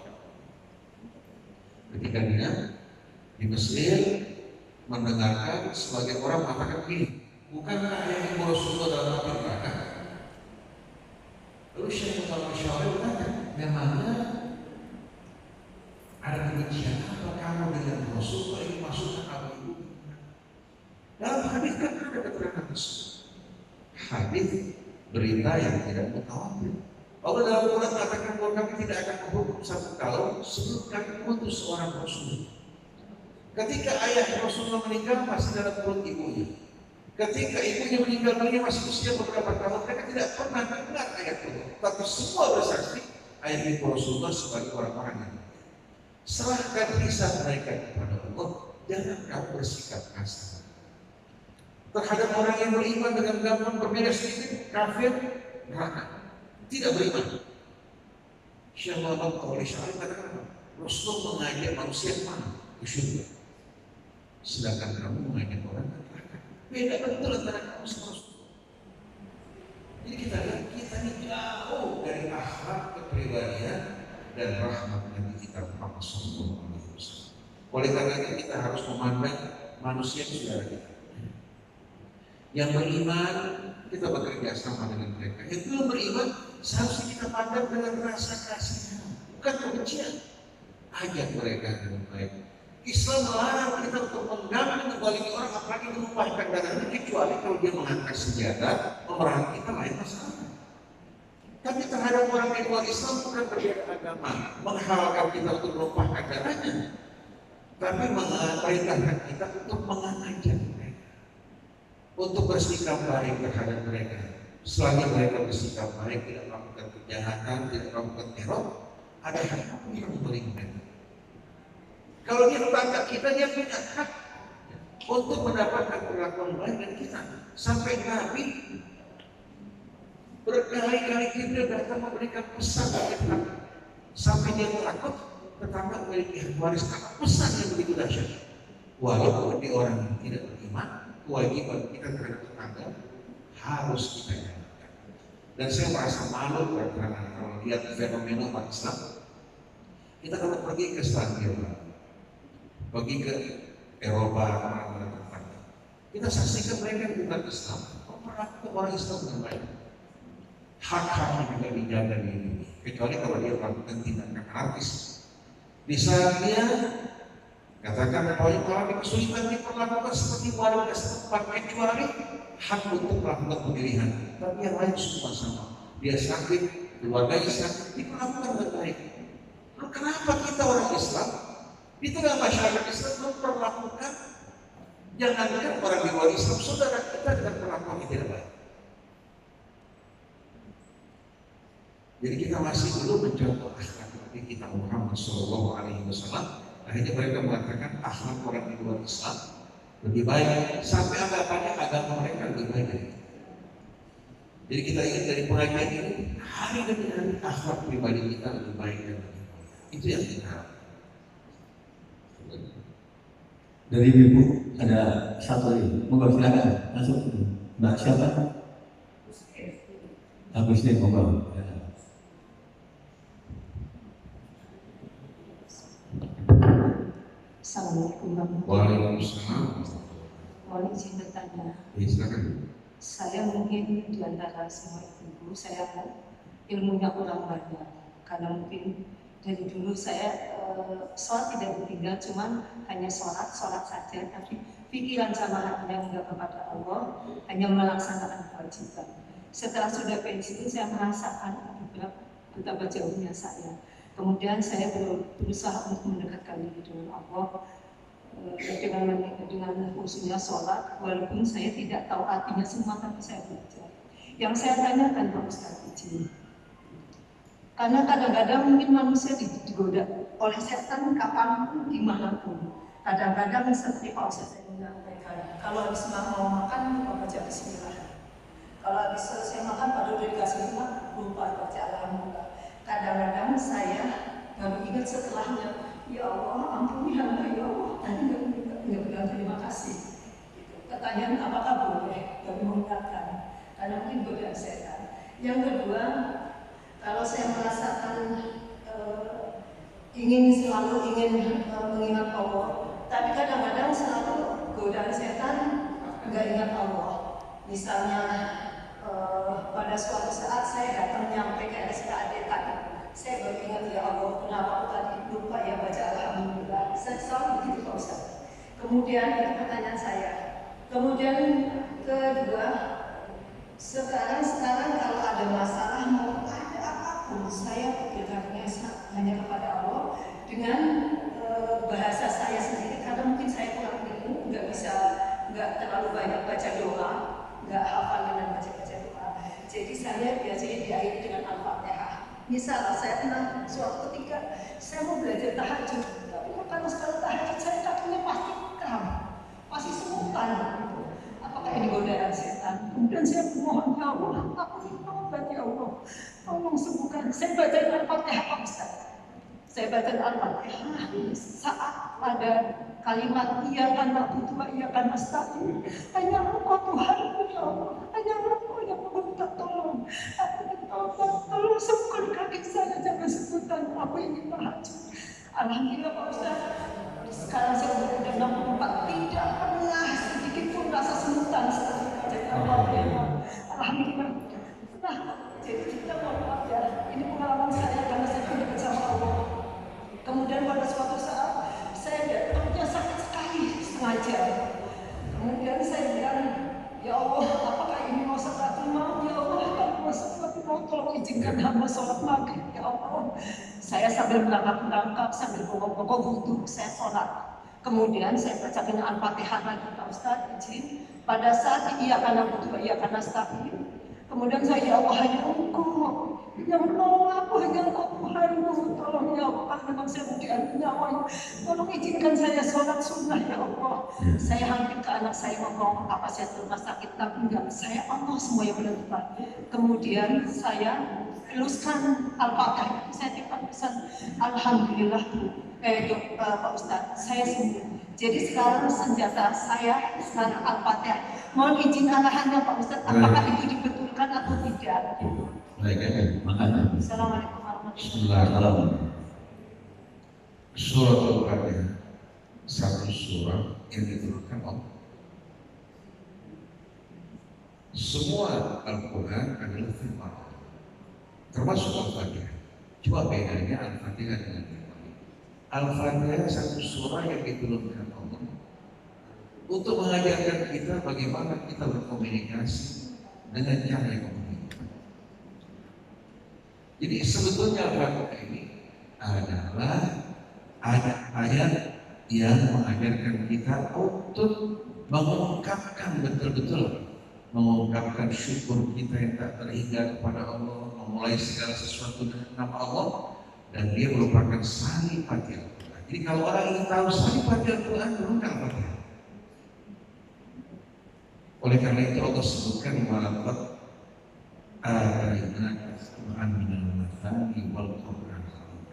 ketika dia di Mesir mendengarkan sebagai orang mengatakan begini, bukankah yang ibu Rasulullah dalam api neraka? Lalu Syekh Muhammad Syawal bertanya, memangnya ada kebencian apa kamu dengan Rasul ingin masukkan api itu? Dalam hadis kan ada keterangan hadis berita yang tidak mutawatir. Allah dalam Quran mengatakan bahwa kami tidak akan menghukum 1 tahun sebelum kami mengutus seorang Rasul. Ketika ayah Rasulullah meninggal masih dalam perut ibunya. Ketika ibunya meninggal dia masih usia beberapa tahun. Mereka tidak pernah dengar ayat itu. Tapi semua bersaksi ayat ibu Rasulullah sebagai orang-orang yang mulia. Serahkan lisan mereka kepada Allah. Jangan kamu bersikap kasar terhadap orang yang beriman dengan gampang berbeda sedikit, kafir, neraka, tidak beriman. Syekh Muhammad Qawli Syarif katakan, Rasulullah mengajak manusia mana? Ke syurga. Sedangkan kamu mengajak orang ke neraka. Beda betul antara kamu sama Rasulullah. Jadi kita lihat kita ini jauh dari akhlak, kepribadian dan rahmat Nabi kita Muhammad SAW. Oleh karena itu kita harus memandang manusia saudara kita. Yang beriman kita bekerja sama dengan mereka. Yang belum beriman seharusnya kita pandang dengan rasa kasih, bukan kebencian. Ajak mereka dengan baik. Islam melarang kita untuk mengganggu menzalimi orang, apalagi menumpahkan darahnya, kecuali kalau dia mengangkat senjata memerangi kita, lain masalah. Tapi terhadap orang di luar Islam bukan berbeda agama menghalalkan kita untuk menumpahkan darahnya, tapi memerintahkan kita untuk mengajak mereka untuk bersikap baik terhadap mereka. Selagi mereka bersikap baik, tidak melakukan kejahatan, tidak melakukan teror, ada hak yang memberi mereka. Kalau dia tetangga kita, dia punya hak untuk mendapatkan perlakuan baik dari kita. Sampai Nabi berkali-kali dia datang memberikan pesan kepada tetangga. Sampai dia takut tetangga memiliki hak waris karena pesan yang begitu dahsyat. Walaupun di orang yang tidak beriman, kewajiban kita terhadap tetangga harus kita jalankan. Dan saya merasa malu karena kalau lihat fenomena umat Islam, kita kalau pergi ke Selandia, pergi ke Eropa, mana-mana tempat, kita saksikan mereka yang bukan Islam memperlakukan orang Islam dengan baik. Hak-haknya juga dijaga di ini, kecuali kalau dia melakukan tindakan anarkis. Misalnya katakan bahwa kalau kesulitan diperlakukan seperti warga setempat, kecuali hak untuk melakukan pemilihan. Tapi yang lain semua sama. Dia sakit, keluarganya sakit, diperlakukan dengan baik. Lalu kenapa kita orang Islam di tengah masyarakat Islam memperlakukan jangankan orang di luar Islam, saudara kita dengan perlakuan yang tidak baik? Jadi kita masih belum mencontoh akhlak Nabi kita Muhammad SAW. Akhirnya mereka mengatakan akhlak orang di luar Islam lebih baik, sampai anggapannya agama mereka lebih baik dari kita. Jadi kita ingat dari pengajian ini, hari demi hari akhlak pribadi kita lebih baik dan lebih baik. Itu yang kita harapkan. Dari ibu ada satu lagi, monggo silakan masuk dulu. Mbak siapa? Agustin, monggo. Assalamualaikum warahmatullahi Waalaikumsalam. Mohon izin bertanya. Silakan. Saya mungkin di antara semua ibu, saya ilmunya kurang banyak karena mungkin dari dulu saya sholat tidak ditinggal, cuman hanya sholat saja, tapi pikiran sama hatinya enggak kepada Allah, hanya melaksanakan kewajiban. Setelah sudah pensiun, saya merasakan betapa jauhnya saya. Kemudian saya berusaha untuk mendekatkan diri dengan Allah dengan khususnya sholat, walaupun saya tidak tahu artinya semua, tapi saya belajar. Yang saya tanyakan Pak Ustaz Iji, karena kadang-kadang mungkin manusia digoda oleh setan kapanpun, dimanapun. Kadang-kadang seperti Pak Ustaz yang menyampaikan, kalau habis mau makan lupa baca bismillah, kalau habis selesai makan baru dikasih lupa baca alhamdulillah. Kadang-kadang saya baru ingat setelahnya, ya Allah ampuni hamba ya Allah, tadi nggak bilang terima kasih. Pertanyaan apakah boleh? Baru mengingatkan, karena mungkin godaan setan. Yang kedua, kalau saya merasakan selalu ingin mengingat Allah, tapi kadang-kadang selalu godaan setan nggak ingat Allah. Misalnya pada suatu saat saya datang nyampe ke RSPAD tadi, saya baru ingat ya Allah, kenapa aku tadi lupa ya baca alhamdulillah. Saya selalu begitu Pak Ustaz. Kemudian itu pertanyaan saya. Kemudian kedua, sekarang kalau ada masalah mau ada apa pun saya bergeraknya hanya kepada Allah dengan bahasa saya sendiri, karena mungkin saya kurang ilmu, nggak terlalu banyak baca doa, nggak hafal dengan baca doa. Jadi saya biasanya diakhiri dengan Al-Fatihah. Misal saya pernah suatu ketika saya mau belajar tahajud, tapi kalau sekali tahajud saya kakinya pasti kram, pasti semutan. Apakah ini godaan setan? Kemudian saya mohon ya Allah, aku minta obat ya Allah, tolong sembuhkan. Saya baca Al-Fatihah Pak Ustaz. Saya baca Al-Fatihah saat ada kalimat iya karena butuh iya karena nasta'in. Hanya Engkau Tuhan ya Allah, hanya Engkau yang meminta tolong. Aku minta obat, tolong sembuhkan kaki saya, jangan sebutan aku ingin tahajud. Alhamdulillah Pak Ustaz. Sekarang saya sudah 64, tidak pernah sedikit pun rasa semutan setelah baca Al-Fatihah. Alhamdulillah. Nah, jadi kita mohon maaf ya, ini pengalaman saya karena saya punya bersama Allah. Kemudian pada suatu saat saya perutnya sakit sekali setengah jam. Kemudian saya bilang, ya Allah, apakah ini mau salatul maut? Ya Allah, kalau mau salatul maut, tolong izinkan hamba sholat maghrib. Ya Allah, saya sambil melangkah-langkah, sambil bongkok-bongkok wudhu, saya sholat. Kemudian saya bacakan Al-Fatihah lagi, Pak Ustaz, izin. Pada saat iya karena butuh, iya karena nasta'in. Kemudian saya, ya Allah, hanya Engkau yang menolong aku, hanya Engkau Tuhanku, tolong ya Allah, memang saya mau diambil nyawa, tolong izinkan saya sholat sunnah ya Allah. Saya hampir ke anak saya ngomong, apa saya di rumah sakit, tapi enggak, saya Allah semua yang menentukan. Kemudian saya tuliskan Al-Fatihah, saya tipe pesan, Alhamdulillah Pak Ustaz, saya sembuh. Jadi sekarang senjata saya sekarang Al-Fatihah. Mohon izin arahannya Pak Ustaz, apakah itu dibetulkan atau tidak? Baik, Makanya. Assalamualaikum warahmatullahi Bismillahirrahmanirrahim. Surat Al-Fatihah, satu surat yang diturunkan Allah. Semua Al-Quran adalah firman Allah, termasuk Al-Fatihah. Cuma bedanya Al-Fatihah dengan firman. Al-Fatihah satu surah yang diturunkan Allah untuk mengajarkan kita bagaimana kita berkomunikasi dengan cara yang memungkinkan. Jadi sebetulnya Al-Fatihah ini adalah ayat yang mengajarkan kita untuk mengungkapkan betul-betul, mengungkapkan syukur kita yang tak terhingga kepada Allah, memulai segala sesuatu dengan nama Allah, dan dia merupakan saripati Al-Quran. Jadi kalau orang ingin tahu saripati Al-Quran, bukan Al-Fatihah. Oleh karena itu Allah sebutkan walaqad atainaka sab'an minal mathani wal Qur'an.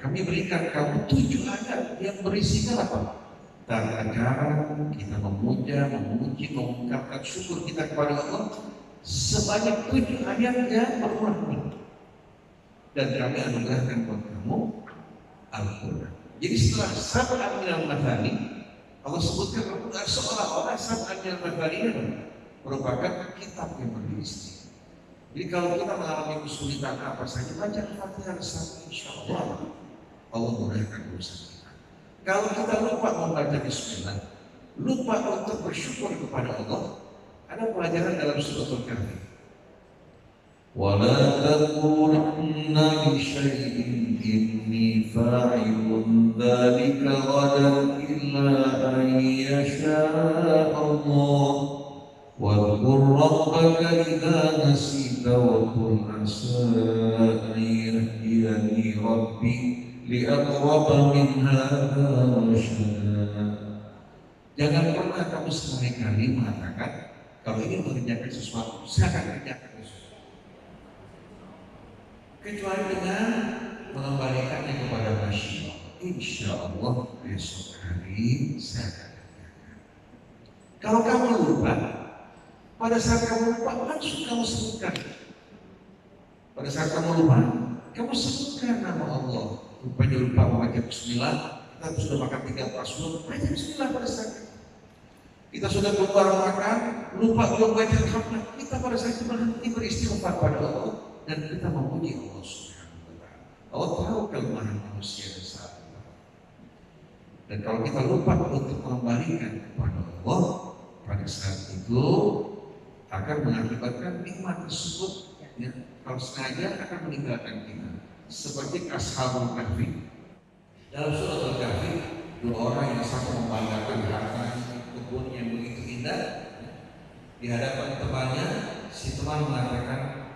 Kami berikan kamu 7 ayat yang berisikan apa? Tata cara kita memuja, memuji, mengungkapkan syukur kita kepada Allah sebanyak 7 ayat yang berulang-ulang. Dan kami anugerahkan kepada kamu Al-Quran. Jadi setelah sab'an minal mathani, Allah sebutkan Al-Quran seolah-olah sab'an minal mathani merupakan kitab yang berisi. Jadi kalau kita mengalami kesulitan apa saja, baca Al-Fatihah satu, insya Allah Allah mudahkan urusan kita. Kalau kita lupa membaca Bismillah, lupa untuk bersyukur kepada Allah, ada pelajaran dalam surah Al-Kahfi. وَلَا تَقُولَنَّ لِشَيْءٍ إِنِّي فَاعِلٌ ذَلِكَ غَدًا إِلَّا أَن يَشَاءَ اللَّهُ واذكر ربك إذا نسيت وقل عسى أن يهديني ربي لأقرب من هذا رشدا. Jangan pernah kamu sekali-kali mengatakan kalau ingin mengerjakan sesuatu, saya akan kerjakan sesuatu, kecuali dengan mengembalikannya kepada masyiah. Insya Allah besok hari saya akan kerjakan. Kalau kamu lupa, pada saat kamu lupa, langsung kamu sebutkan. Pada saat kamu lupa, kamu sebutkan nama Allah. Rupanya lupa membaca Bismillah, kita sudah makan 3 rasul, baca Bismillah pada saat itu. Kita sudah keluar makan, lupa belum baca Alhamdulillah, kita pada saat itu berhenti beristighfar pada Allah dan kita memuji Allah Subhanahu wa Ta'ala. Allah tahu kelemahan manusia dan saat itu. Dan kalau kita lupa untuk mengembalikan kepada Allah, pada saat itu akan mengakibatkan nikmat tersebut, ya, kalau sengaja akan meninggalkan kita. seperti Ashabul Kahfi. Dalam surat Al-Kahfi, dua orang yang sama membanggakan hartanya, kebun yang begitu indah. Di hadapan temannya, si teman mengatakan,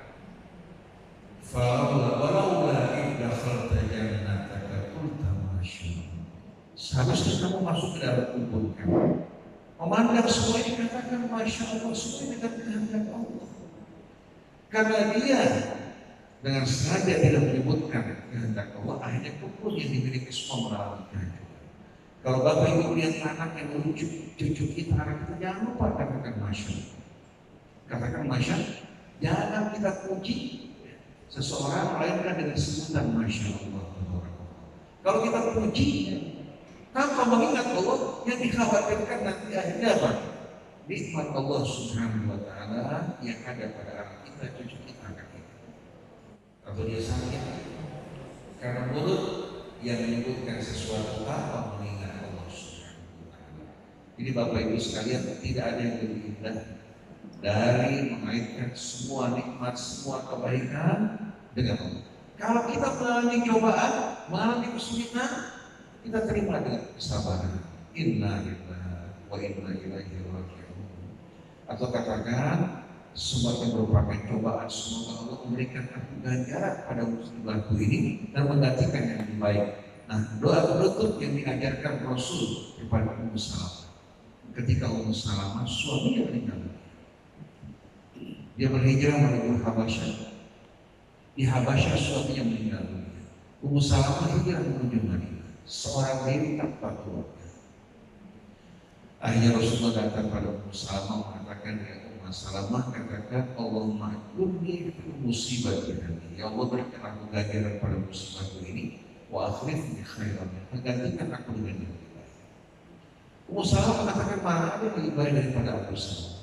"Falaula idza khalta jannataka qulta masyaallah." Seharusnya kamu masuk ke dalam kebun kamu, memandang semua ini katakan Masya Allah, semua ini dengan kehendak Allah. Karena dia dengan sengaja tidak menyebutkan kehendak Allah, akhirnya kebun yang dimiliki semua mengalami kehancuran. Kalau Bapak Ibu lihat anak yang lucu, cucu kita, anak kita, jangan lupa katakan Masya Allah. Katakan Masya Allah. Jangan kita puji seseorang melainkan dengan sebutan Masya Allah. Kalau kita puji tanpa mengingat Allah, yang dikhawatirkan nanti akhirnya apa? Nikmat Allah Subhanahu wa Ta'ala yang ada pada anak kita, cucu kita, anak kita. Atau dia sakit karena mulut yang menyebutkan sesuatu tanpa mengingat Allah Subhanahu wa Ta'ala. Jadi Bapak Ibu sekalian, tidak ada yang lebih indah dari mengaitkan semua nikmat, semua kebaikan dengan Allah. Kalau kita mengalami cobaan, mengalami kesulitan, kita terima dengan kesabaran. Inna lillahi wa inna ilaihi raji'un. Atau katakan, semua yang merupakan cobaan, semoga Allah memberikan aku ganjaran pada musibahku ini dan menggantikan yang lebih baik. Nah, doa penutup yang diajarkan Rasul kepada Ummu Salamah. Ketika Ummu Salamah suaminya meninggal, dia berhijrah menuju Habasyah. Di Habasyah suaminya meninggal dunia. Ummu Salamah hijrah menuju Madinah, seorang diri tanpa keluarga. Akhirnya Rasulullah datang pada Ummu Salamah mengatakan, ya Ummu Salamah, katakan Allahumma ajurni fi musibati hadhihi. Ya Allah, berikan aku ganjaran pada musibahku ini, wa akhlifni khairan minha, gantikan aku dengan yang lebih baik. Ummu Salamah mengatakan, mana ada yang lebih baik daripada Abu Salamah?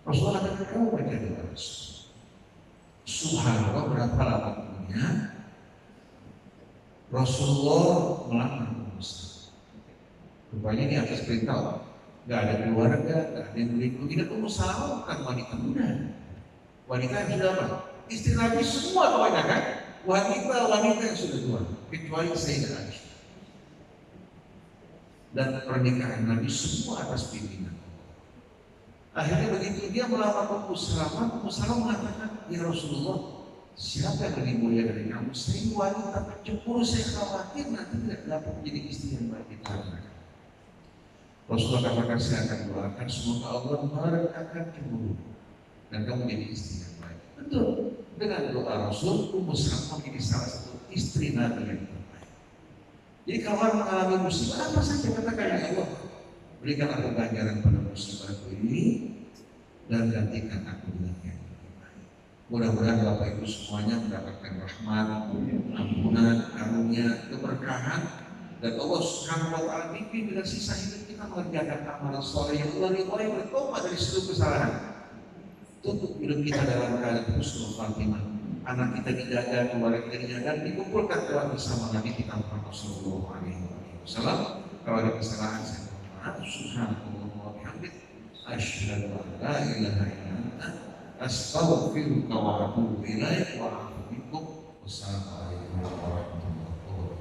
Rasulullah katakan, kamu baca doa Rasul. Subhanallah, berapa lama kemudian Rasulullah melamar Ummu Salamah. Rupanya di atas perintah Allah. Gak ada keluarga, gak ada yang melindungi. Dan Ummu Salamah bukan wanita muda, wanita yang sudah apa? Istri Nabi semua kebanyakan wanita yang sudah tua, kecuali Sayyidah Aisyah. Dan pernikahan Nabi semua atas pimpinan. Akhirnya begitu dia melamar Ummu Salamah mengatakan, ya Rasulullah, siapa yang lebih mulia dari kamu? Saya wanita pencemburu, saya khawatir nanti tidak dapat menjadi istri yang baik di tangan. Rasulullah katakan, saya akan doakan semoga Allah meredakan cemburu dan kamu menjadi istri yang baik. Betul. Dengan doa Rasul, Ummu Salamah menjadi salah satu istri Nabi yang terbaik. Jadi kalau orang mengalami musibah, apa saja katakan, ya Allah, berikan aku ganjaran pada musibahku ini dan gantikan aku dengan yang lebih baik. Mudah-mudahan Bapak Ibu semuanya mendapatkan rahmat, ampunan, karunia, keberkahan, dan Allah Subhanahu wa Ta'ala bimbing dengan sisa hidup kita mengerjakan amalan soleh yang lebih baik, bertobat dari seluruh kesalahan. Tutup hidup kita dalam keadaan husnul khatimah. Anak kita dijaga, keluarga kita dijaga, dan dikumpulkan telah bersama Nabi kita Muhammad Sallallahu Alaihi Wasallam. Kalau ada kesalahan, saya Subhanallah wa bihamdik, asyhadu an la ilaha illa anta, astaghfiruka wa atubu ilaik, wa a'udzu bikum. Wassalamualaikum warahmatullahi wabarakatuh.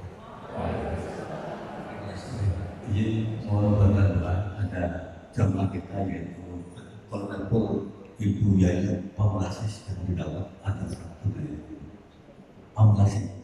Izin mohon bantuan doa, ada jamaah kita yaitu Koordinator Ibu Yayu Pamulasis dan Bidawat atas waktu dari Pamulasis.